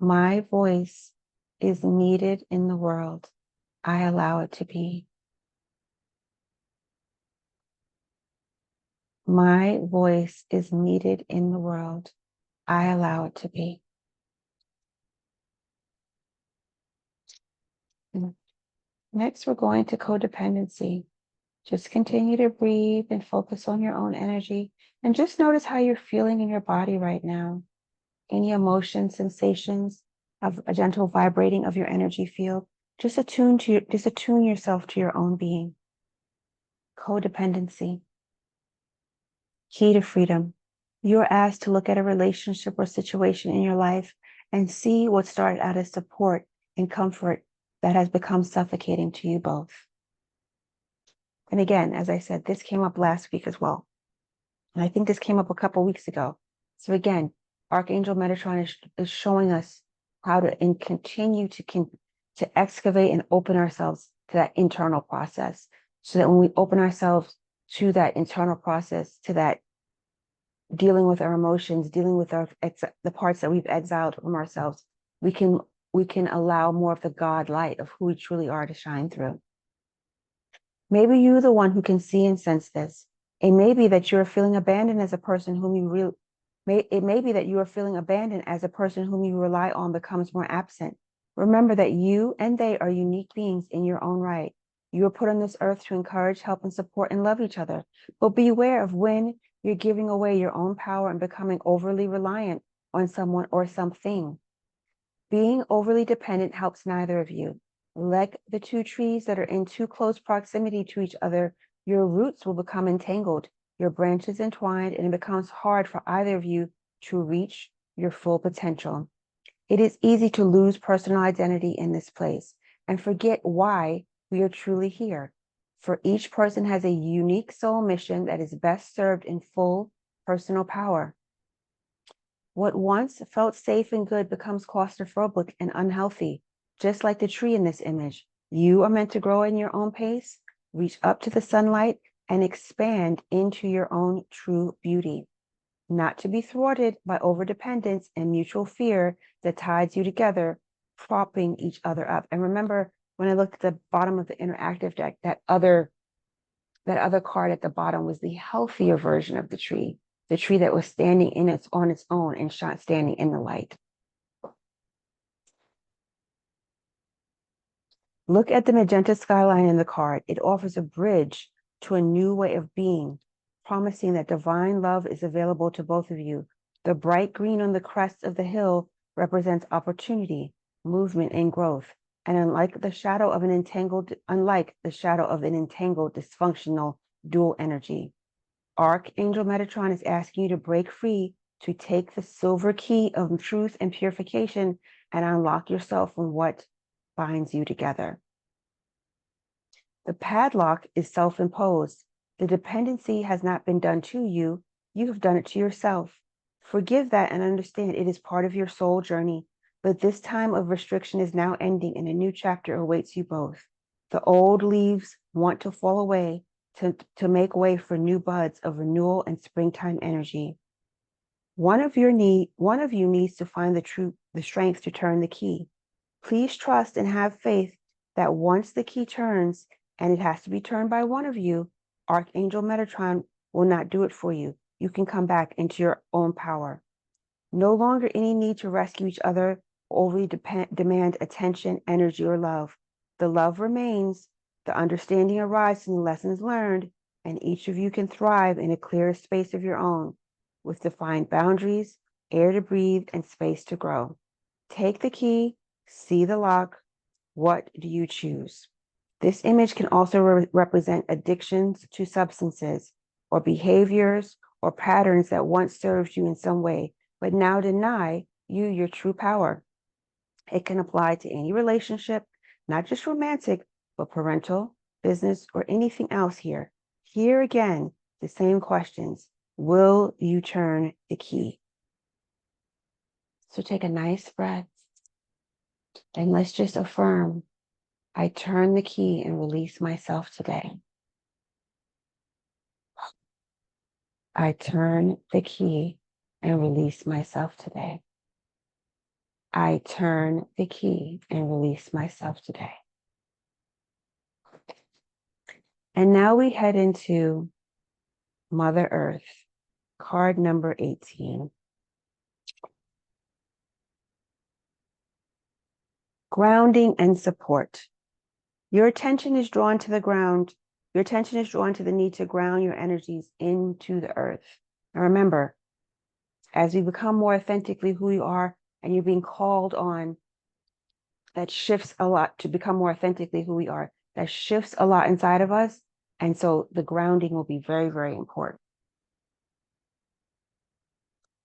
My voice is needed in the world. I allow it to be. My voice is needed in the world. I allow it to be. Next, we're going to codependency. Just continue to breathe and focus on your own energy. And just notice how you're feeling in your body right now. Any emotions, sensations of a gentle vibrating of your energy field. Just attune yourself to your own being. Codependency. Key to freedom. You're asked to look at a relationship or situation in your life and see what started out as support and comfort that has become suffocating to you both. And again, as I said, this came up last week as well. And I think this came up a couple weeks ago. So again, Archangel Metatron is showing us how to and continue to excavate and open ourselves to that internal process, so that when we open ourselves to that internal process, to that dealing with our emotions, dealing with the parts that we've exiled from ourselves, we can allow more of the God light of who we truly are to shine through. Maybe you're the one who can see and sense this. It may be that you're feeling abandoned as a person whom you it may be that you are feeling abandoned as a person whom you rely on becomes more absent. Remember that you and they are unique beings in your own right. You were put on this earth to encourage, help, and support and love each other. But beware of when you're giving away your own power and becoming overly reliant on someone or something. Being overly dependent helps neither of you. Like the two trees that are in too close proximity to each other, your roots will become entangled, your branches entwined, and it becomes hard for either of you to reach your full potential. It is easy to lose personal identity in this place and forget why we are truly here. For each person has a unique soul mission that is best served in full personal power. What once felt safe and good becomes claustrophobic and unhealthy, just like the tree in this image. You are meant to grow in your own pace, reach up to the sunlight, and expand into your own true beauty, not to be thwarted by overdependence and mutual fear that ties you together, propping each other up. And remember, when I looked at the bottom of the interactive deck, that other card at the bottom was the healthier version of the tree that was standing on its own and standing in the light. Look at the magenta skyline in the card. It offers a bridge to a new way of being, promising that divine love is available to both of you. The bright green on the crest of the hill represents opportunity, movement, and growth. And unlike the shadow of an entangled, dysfunctional dual energy, Archangel Metatron is asking you to break free, to take the silver key of truth and purification and unlock yourself from what binds you together. The padlock is self-imposed. The dependency has not been done to you. You have done it to yourself. Forgive that and understand it is part of your soul journey. But this time of restriction is now ending and a new chapter awaits you both. The old leaves want to fall away to make way for new buds of renewal and springtime energy. One of you needs to find the strength to turn the key. Please trust and have faith that once the key turns, and it has to be turned by one of you, Archangel Metatron will not do it for you. You can come back into your own power. No longer any need to rescue each other, overly demand attention, energy, or love. The love remains, the understanding arises from the lessons learned, and each of you can thrive in a clearer space of your own, with defined boundaries, air to breathe, and space to grow. Take the key, see the lock. What do you choose? This image can also represent addictions to substances or behaviors or patterns that once served you in some way, but now deny you your true power. It can apply to any relationship, not just romantic, but parental, business, or anything else here. Here again, the same questions. Will you turn the key? So take a nice breath and let's just affirm, I turn the key and release myself today. I turn the key and release myself today. I turn the key and release myself today. And now we head into Mother Earth, card number 18. Grounding and support. Your attention is drawn to the ground. Your attention is drawn to the need to ground your energies into the earth. Now remember, as we become more authentically who you are and you're being called on, that shifts a lot to become more authentically who we are. That shifts a lot inside of us. And so the grounding will be very, very important.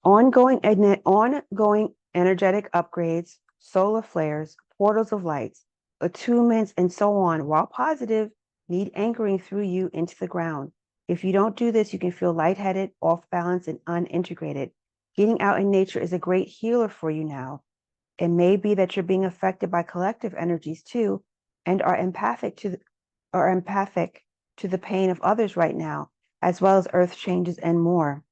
Ongoing energetic upgrades, solar flares, portals of lights, attunements, and so on, while positive, need anchoring through you into the ground. If you don't do this, you can feel lightheaded, off balance, and unintegrated. Getting out in nature is a great healer for you now. It may be that you're being affected by collective energies too, and are empathic to the pain of others right now, as well as earth changes and more.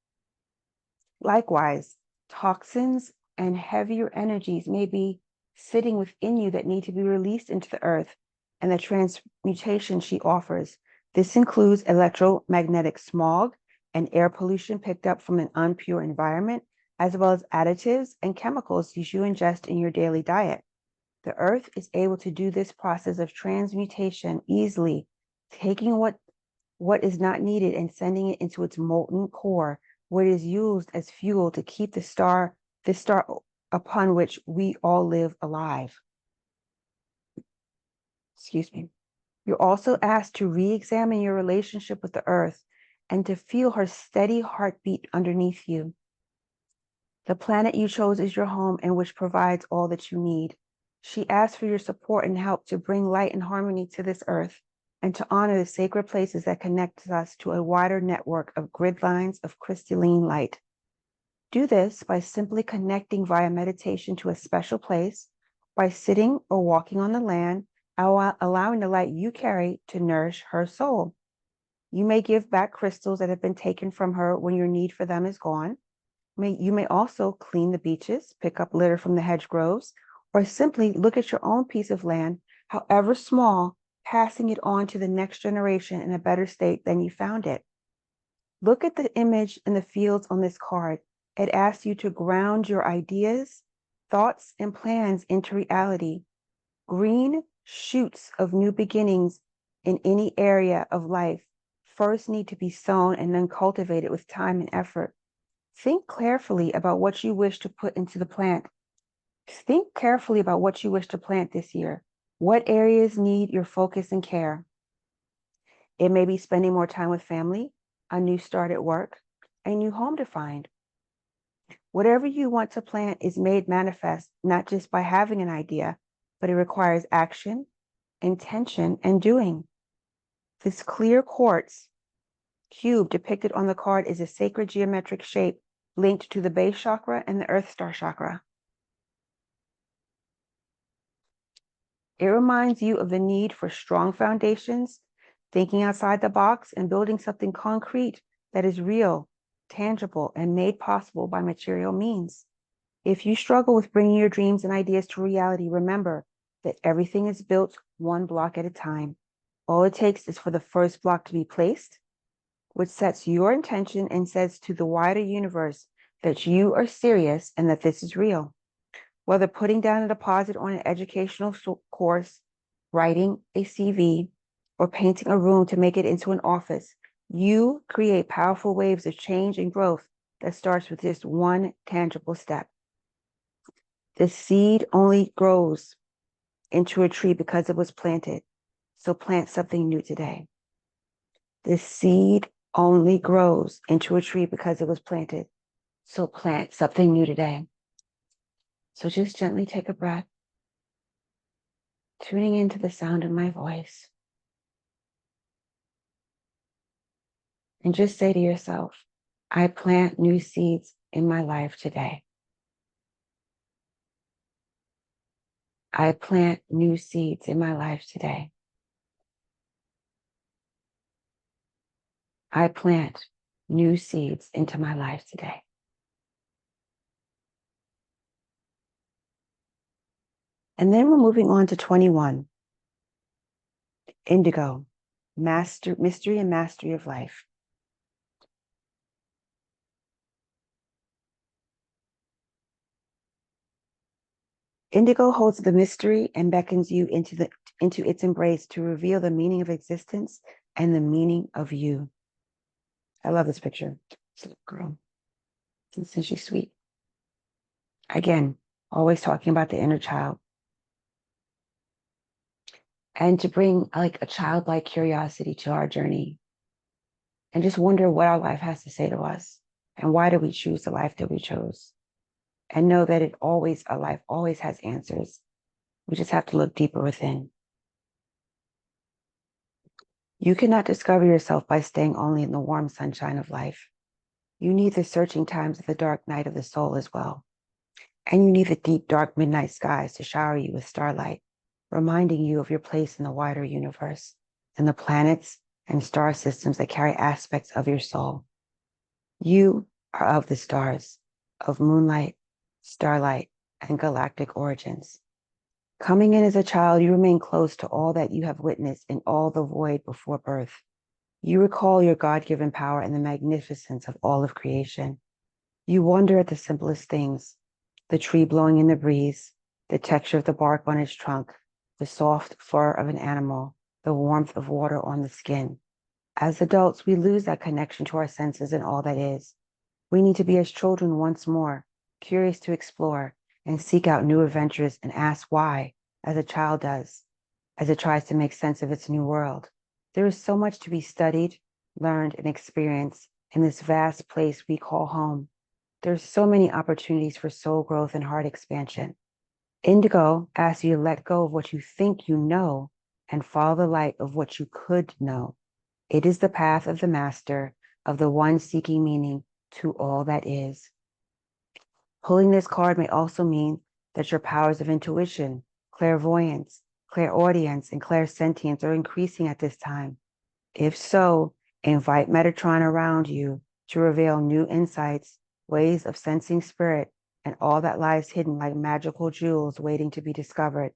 Likewise, toxins and heavier energies may be sitting within you that need to be released into the earth and the transmutation she offers. This includes electromagnetic smog and air pollution picked up from an unpure environment, as well as additives and chemicals you ingest in your daily diet. The earth is able to do this process of transmutation easily, taking what is not needed and sending it into its molten core, where it is used as fuel to keep this star upon which we all live alive. Excuse me. You're also asked to re-examine your relationship with the earth and to feel her steady heartbeat underneath you. The planet you chose is your home and which provides all that you need. She asks for your support and help to bring light and harmony to this earth and to honor the sacred places that connect us to a wider network of grid lines of crystalline light. Do this by simply connecting via meditation to a special place, by sitting or walking on the land, allowing the light you carry to nourish her soul. You may give back crystals that have been taken from her when your need for them is gone. You may also clean the beaches, pick up litter from the hedgerows, or simply look at your own piece of land, however small, passing it on to the next generation in a better state than you found it. Look at the image in the fields on this card. It asks you to ground your ideas, thoughts, and plans into reality. Green shoots of new beginnings in any area of life first need to be sown and then cultivated with time and effort. Think carefully about what you wish to put into the plant. Think carefully about what you wish to plant this year. What areas need your focus and care? It may be spending more time with family, a new start at work, a new home to find. Whatever you want to plant is made manifest not just by having an idea, but it requires action, intention, and doing. This clear quartz cube depicted on the card is a sacred geometric shape linked to the base chakra and the earth star chakra. It reminds you of the need for strong foundations, thinking outside the box, and building something concrete that is real, tangible, and made possible by material means. If you struggle with bringing your dreams and ideas to reality, remember that everything is built one block at a time. All it takes is for the first block to be placed, which sets your intention and says to the wider universe that you are serious and that this is real. Whether putting down a deposit on an educational course, writing a CV, or painting a room to make it into an office, you create powerful waves of change and growth that starts with just one tangible step. The seed only grows into a tree because it was planted. So plant something new today. The seed only grows into a tree because it was planted. So plant something new today. So just gently take a breath, tuning into the sound of my voice. And just say to yourself, I plant new seeds in my life today. I plant new seeds in my life today. I plant new seeds into my life today. And then we're moving on to 21. Indigo, mystery and mastery of life. Indigo holds the mystery and beckons you into its embrace to reveal the meaning of existence and the meaning of you. I love this picture. This little girl. Since she's sweet. Again, always talking about the inner child. And to bring like a childlike curiosity to our journey. And just wonder what our life has to say to us. And why did we choose the life that we chose? And know that our life always has answers. We just have to look deeper within. You cannot discover yourself by staying only in the warm sunshine of life. You need the searching times of the dark night of the soul as well. And you need the deep, dark midnight skies to shower you with starlight, reminding you of your place in the wider universe and the planets and star systems that carry aspects of your soul. You are of the stars, of moonlight, starlight, and galactic origins. Coming in as a child, you remain close to all that you have witnessed in all the void before birth. You recall your God-given power and the magnificence of all of creation. You wonder at the simplest things, the tree blowing in the breeze, the texture of the bark on its trunk, the soft fur of an animal, the warmth of water on the skin. As adults, we lose that connection to our senses and all that is. We need to be as children once more, curious to explore and seek out new adventures and ask why, as a child does, as it tries to make sense of its new world. There is so much to be studied, learned, and experienced in this vast place we call home. There's so many opportunities for soul growth and heart expansion. Indigo asks you to let go of what you think you know and follow the light of what you could know. It is the path of the master, of the one seeking meaning to all that is. Pulling this card may also mean that your powers of intuition, clairvoyance, clairaudience, and clairsentience are increasing at this time. If so, invite Metatron around you to reveal new insights, ways of sensing spirit, and all that lies hidden like magical jewels waiting to be discovered.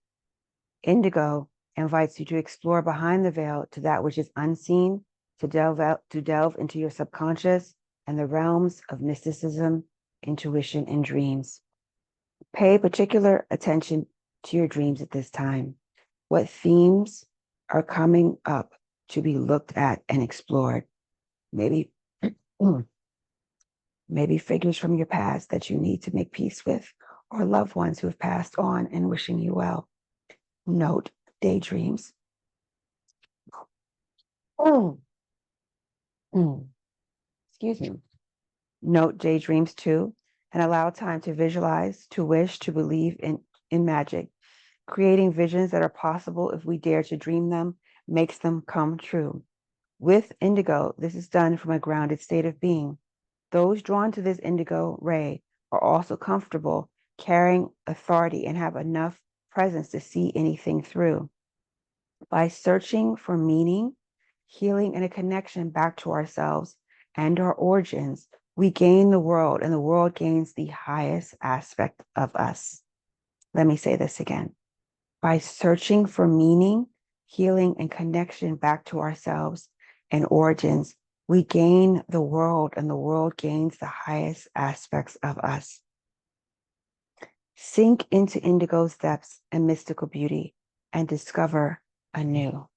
Indigo invites you to explore behind the veil to that which is unseen, to delve into your subconscious and the realms of mysticism, intuition, and dreams. Pay particular attention to your dreams at this time. What themes are coming up to be looked at and explored? Maybe maybe figures from your past that you need to make peace with, or loved ones who have passed on and wishing you well. Note daydreams. Excuse me. Note daydreams too, and allow time to visualize, to wish, to believe in magic. Creating visions that are possible if we dare to dream them makes them come true. With indigo, this is done from a grounded state of being. Those drawn to this indigo ray are also comfortable carrying authority and have enough presence to see anything through. By searching for meaning, healing, and a connection back to ourselves and our origins, we gain the world, and the world gains the highest aspect of us. Let me say this again. By searching for meaning, healing, and connection back to ourselves and origins, we gain the world, and the world gains the highest aspects of us. Sink into indigo's depths and mystical beauty and discover anew.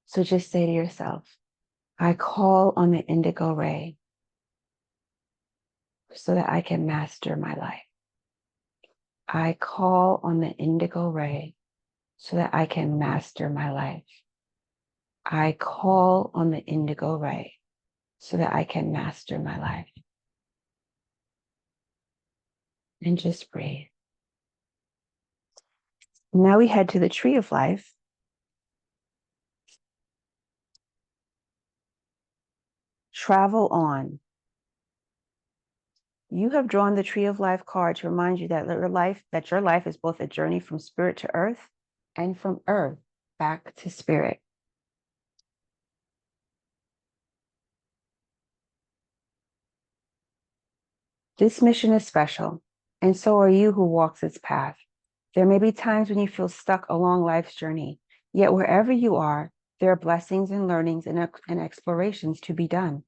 So just say to yourself, I call on the indigo ray so that I can master my life. I call on the indigo ray so that I can master my life. I call on the indigo ray so that I can master my life. And just breathe. Now we head to the tree of life. Travel on. You have drawn the tree of life card to remind you that your life is both a journey from spirit to earth and from earth back to spirit. This mission is special, and so are you who walks its path. There may be times when you feel stuck along life's journey, yet wherever you are, there are blessings and learnings and explorations to be done.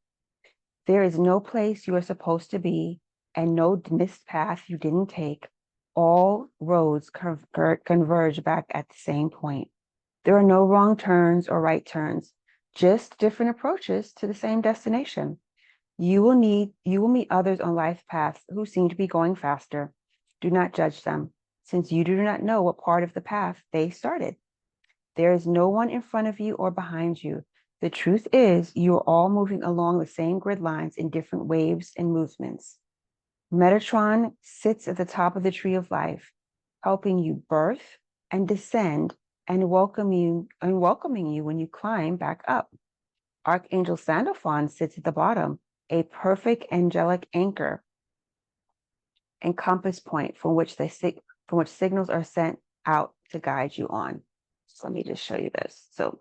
There is no place you are supposed to be and no missed path you didn't take. All roads converge back at the same point. There are no wrong turns or right turns, just different approaches to the same destination. You will meet others on life paths who seem to be going faster. Do not judge them, since you do not know what part of the path they started. There is no one in front of you or behind you. The truth is, you are all moving along the same grid lines in different waves and movements. Metatron sits at the top of the tree of life, helping you birth and descend and welcoming you when you climb back up. Archangel Sandalphon sits at the bottom, a perfect angelic anchor and compass point from which signals are sent out to guide you on. So let me just show you this. So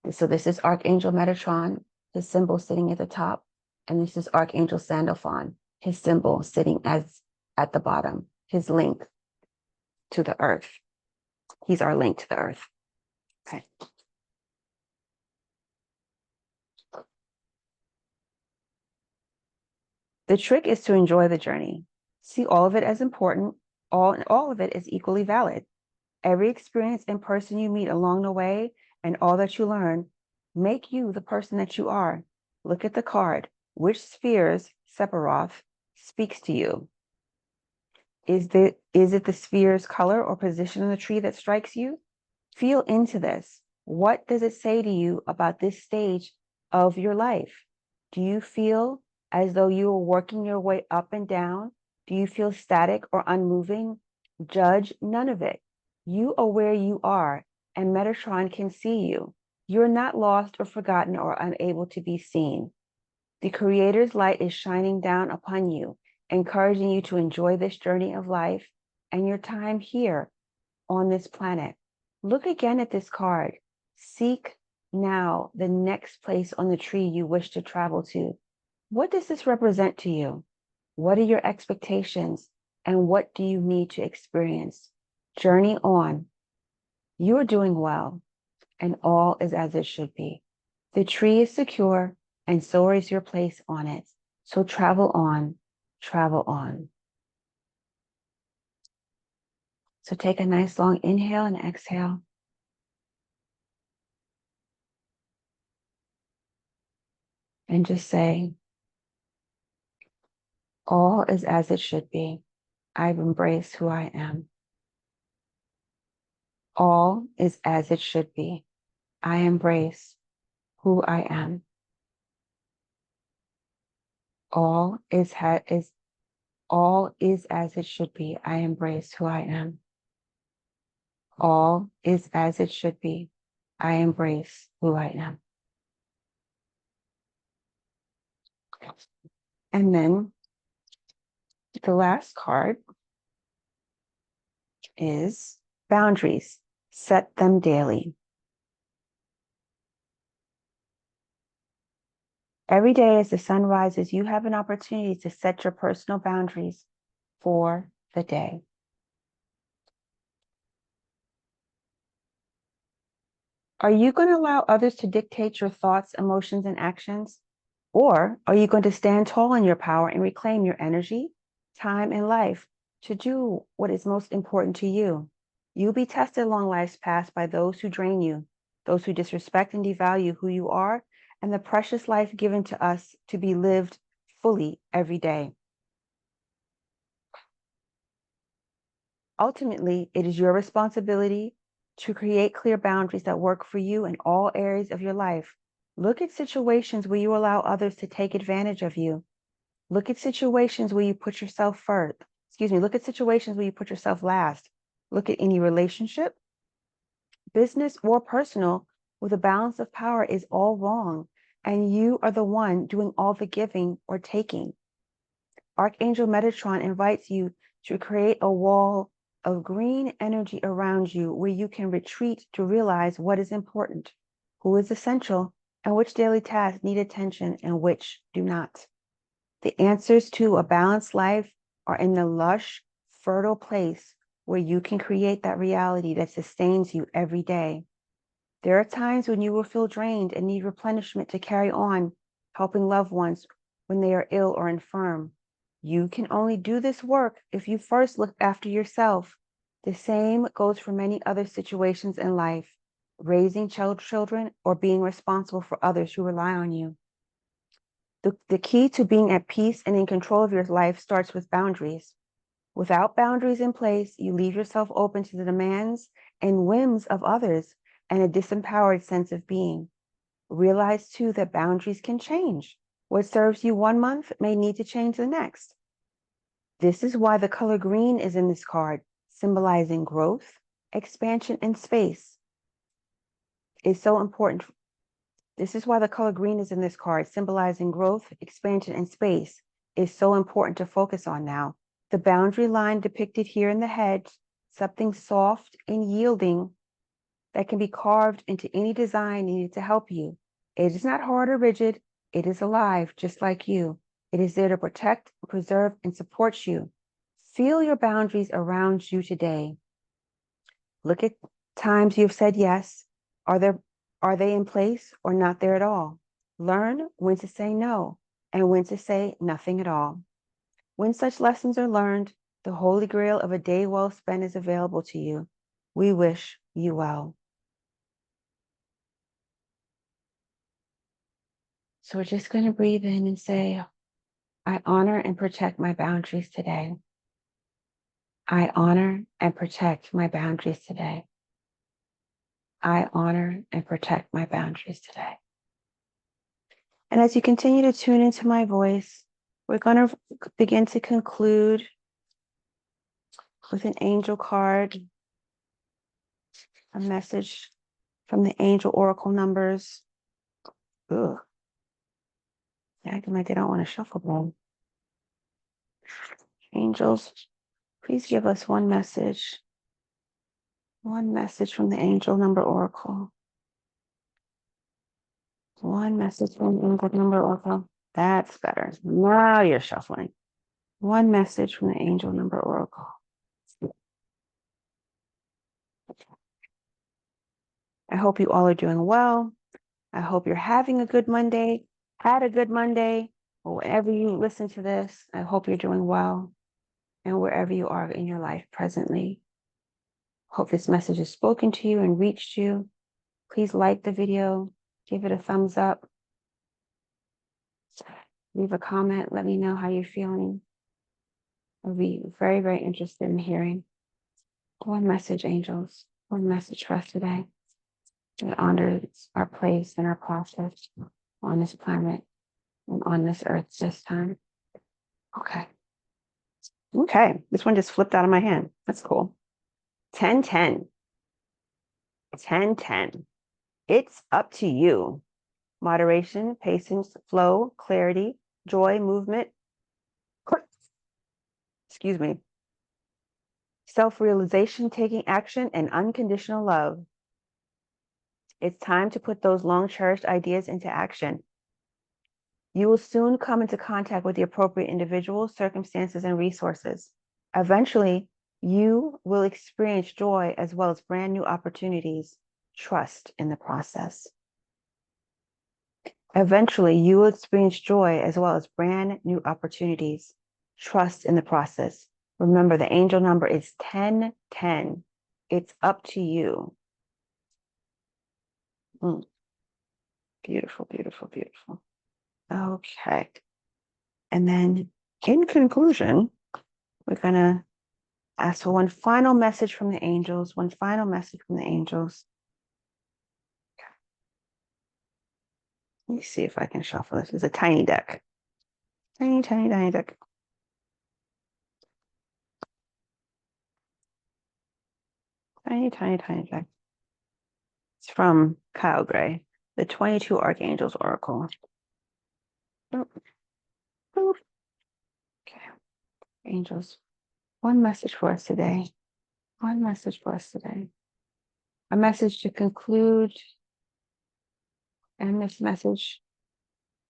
this is Archangel Metatron, his symbol sitting at the top, and this is Archangel Sandalphon, his symbol sitting at the bottom, his link to the earth. He's our link to the earth. Okay. The trick is to enjoy the journey. See all of it as important. All of it is equally valid. Every experience and person you meet along the way and all that you learn make you the person that you are. Look at the card. Which spheres, Sephiroth, speaks to you? Is it the sphere's color or position on the tree that strikes you? Feel into this. What does it say to you about this stage of your life? Do you feel as though you are working your way up and down? Do you feel static or unmoving? Judge none of it. You are where you are, and Metatron can see you. You're not lost or forgotten or unable to be seen. The Creator's light is shining down upon you, encouraging you to enjoy this journey of life and your time here on this planet. Look again at this card. Seek now the next place on the tree you wish to travel to. What does this represent to you? What are your expectations? And what do you need to experience? Journey on. You are doing well, and all is as it should be. The tree is secure, and so is your place on it. So travel on, travel on. So take a nice long inhale and exhale. And just say, all is as it should be. I've embraced who I am. All is as it should be. I embrace who I am. All is as it should be. I embrace who I am. All is as it should be. I embrace who I am. And then the last card is boundaries. Set them daily. Every day as the sun rises, you have an opportunity to set your personal boundaries for the day. Are you going to allow others to dictate your thoughts, emotions, and actions? Or are you going to stand tall in your power and reclaim your energy, time, and life to do what is most important to you? You'll be tested along life's path by those who drain you, those who disrespect and devalue who you are, and the precious life given to us to be lived fully every day. Ultimately, it is your responsibility to create clear boundaries that work for you in all areas of your life. Look at situations where you allow others to take advantage of you. Look at situations where you put yourself first. Look at situations where you put yourself last. Look at any relationship, business or personal, where the balance of power is all wrong, and you are the one doing all the giving or taking. Archangel Metatron invites you to create a wall of green energy around you where you can retreat to realize what is important, who is essential, and which daily tasks need attention and which do not. The answers to a balanced life are in the lush, fertile place where you can create that reality that sustains you every day. There are times when you will feel drained and need replenishment to carry on, helping loved ones when they are ill or infirm. You can only do this work if you first look after yourself. The same goes for many other situations in life, raising children or being responsible for others who rely on you. The key to being at peace and in control of your life starts with boundaries. Without boundaries in place, you leave yourself open to the demands and whims of others and a disempowered sense of being. Realize too that boundaries can change. What serves you one month may need to change the next. This is why the color green is in this card, symbolizing growth, expansion, and space. It's so important. This is why the color green is in this card, symbolizing growth, expansion, and space, is so important to focus on now. The boundary line depicted here in the head, something soft and yielding that can be carved into any design needed to help you. It is not hard or rigid. It is alive, just like you. It is there to protect, preserve, and support you. Feel your boundaries around you today. Look at times you've said yes. Are they in place or not there at all? Learn when to say no and when to say nothing at all. When such lessons are learned, the holy grail of a day well spent is available to you. We wish you well. So we're just going to breathe in and say, I honor and protect my boundaries today. I honor and protect my boundaries today. I honor and protect my boundaries today. And as you continue to tune into my voice, we're going to begin to conclude with an angel card, a message from the angel oracle numbers. Ugh. They're acting like they don't want to shuffle them. Angels, please give us one message. One message from the angel number oracle. One message from the angel number oracle. That's better. Now you're shuffling. One message from the angel number oracle. I hope you all are doing well. I hope you're having a good Monday, had a good Monday, or whenever you listen to this, I hope you're doing well and wherever you are in your life presently. Hope this message has spoken to you and reached you. Please like the video, give it a thumbs up, leave a comment, let me know how you're feeling. I'll be very, very interested in hearing. One message, angels, one message for us today. It honors our place and our process on this planet and on this earth this time. Okay, this one just flipped out of my hand. That's cool. 10-10. 10-10. It's up to you. Moderation, patience, flow, clarity, joy, movement. Excuse me. Self-realization, taking action, and unconditional love. It's time to put those long-cherished ideas into action. You will soon come into contact with the appropriate individuals, circumstances, and resources. Eventually, you will experience joy as well as brand new opportunities. Trust in the process. Eventually, you will experience joy as well as brand new opportunities. Trust in the process. Remember, the angel number is 10-10. It's up to you. Beautiful, beautiful, beautiful. Okay. And then in conclusion, we're going to ask for one final message from the angels. One final message from the angels. Let me see if I can shuffle this. It's a tiny deck. Tiny, tiny, tiny deck. Tiny, tiny, tiny deck. It's from Kyle Gray, the 22 Archangels Oracle. Okay. Angels, one message for us today. One message for us today. A message to conclude. And this message,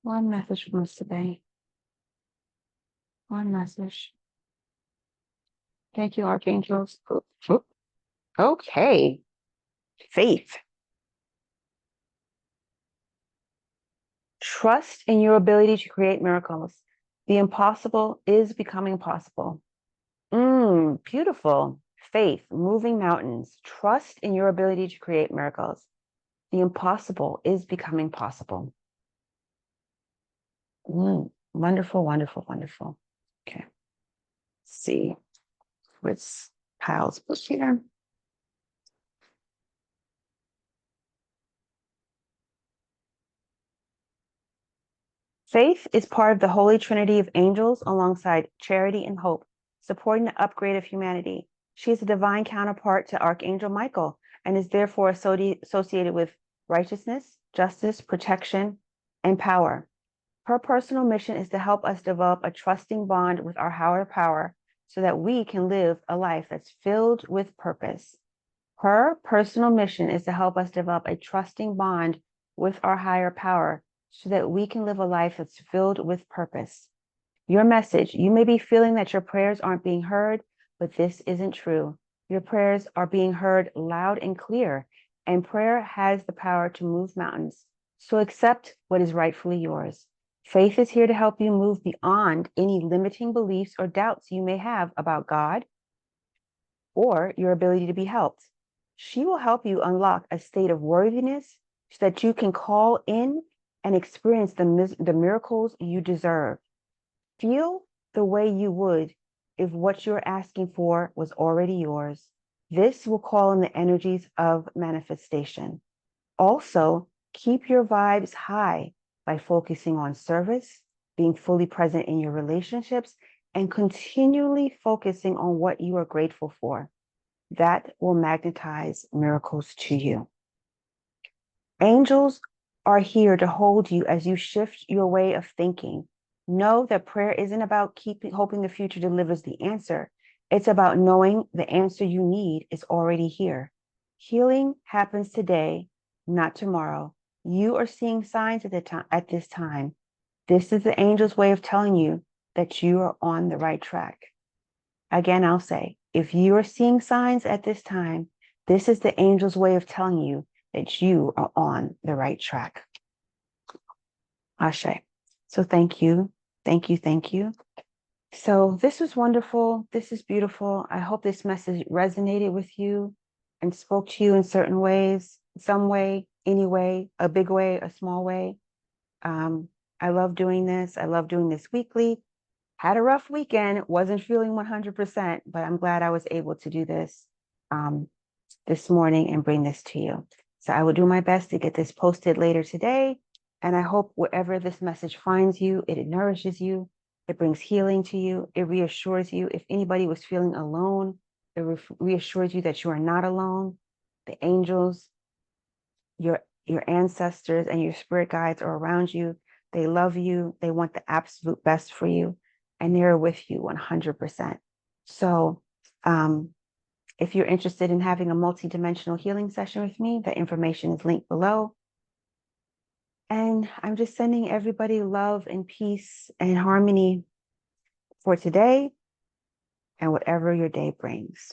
one message from us today. One message. Thank you, Archangels. Okay. Faith. Trust in your ability to create miracles. The impossible is becoming possible. Beautiful. Faith, moving mountains. Trust in your ability to create miracles. The impossible is becoming possible. Wonderful, wonderful, wonderful. Okay. Let's see what's Kyle's book here. Faith is part of the Holy Trinity of angels alongside charity and hope, supporting the upgrade of humanity. She is a divine counterpart to Archangel Michael and is therefore associated with righteousness, justice, protection, and power. Her personal mission is to help us develop a trusting bond with our higher power so that we can live a life that's filled with purpose. Her personal mission is to help us develop a trusting bond with our higher power so that we can live a life that's filled with purpose. Your message: you may be feeling that your prayers aren't being heard, but this isn't true. Your prayers are being heard loud and clear, and prayer has the power to move mountains. So accept what is rightfully yours. Faith is here to help you move beyond any limiting beliefs or doubts you may have about God or your ability to be helped. She will help you unlock a state of worthiness so that you can call in and experience the miracles you deserve. Feel the way you would if what you're asking for was already yours. This will call in the energies of manifestation. Also, keep your vibes high by focusing on service, being fully present in your relationships, and continually focusing on what you are grateful for. That will magnetize miracles to you. Angels are here to hold you as you shift your way of thinking. Know that prayer isn't about hoping the future delivers the answer. It's about knowing the answer you need is already here. Healing happens today, not tomorrow. You are seeing signs at this time. This is the angel's way of telling you that you are on the right track. Again, I'll say, if you are seeing signs at this time, this is the angel's way of telling you that you are on the right track. Ashe. So thank you. Thank you. Thank you. So this was wonderful. This is beautiful. I hope this message resonated with you and spoke to you in certain ways, some way, any way, a big way, a small way. I love doing this. I love doing this weekly. Had a rough weekend, wasn't feeling 100%, but I'm glad I was able to do this this morning and bring this to you. So I will do my best to get this posted later today. And I hope wherever this message finds you, it nourishes you, it brings healing to you, it reassures you. If anybody was feeling alone, it reassures you that you are not alone. The angels, your ancestors, and your spirit guides are around you. They love you. They want the absolute best for you, and they're with you 100%. So if you're interested in having a multidimensional healing session with me, the information is linked below. And I'm just sending everybody love and peace and harmony for today and whatever your day brings.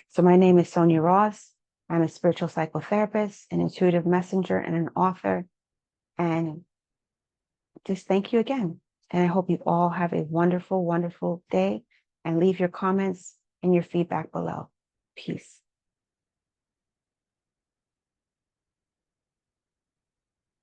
So my name is Sonia Ross. I'm a spiritual psychotherapist, an intuitive messenger, and an author. And just thank you again. And I hope you all have a wonderful, wonderful day, and leave your comments and your feedback below. Peace.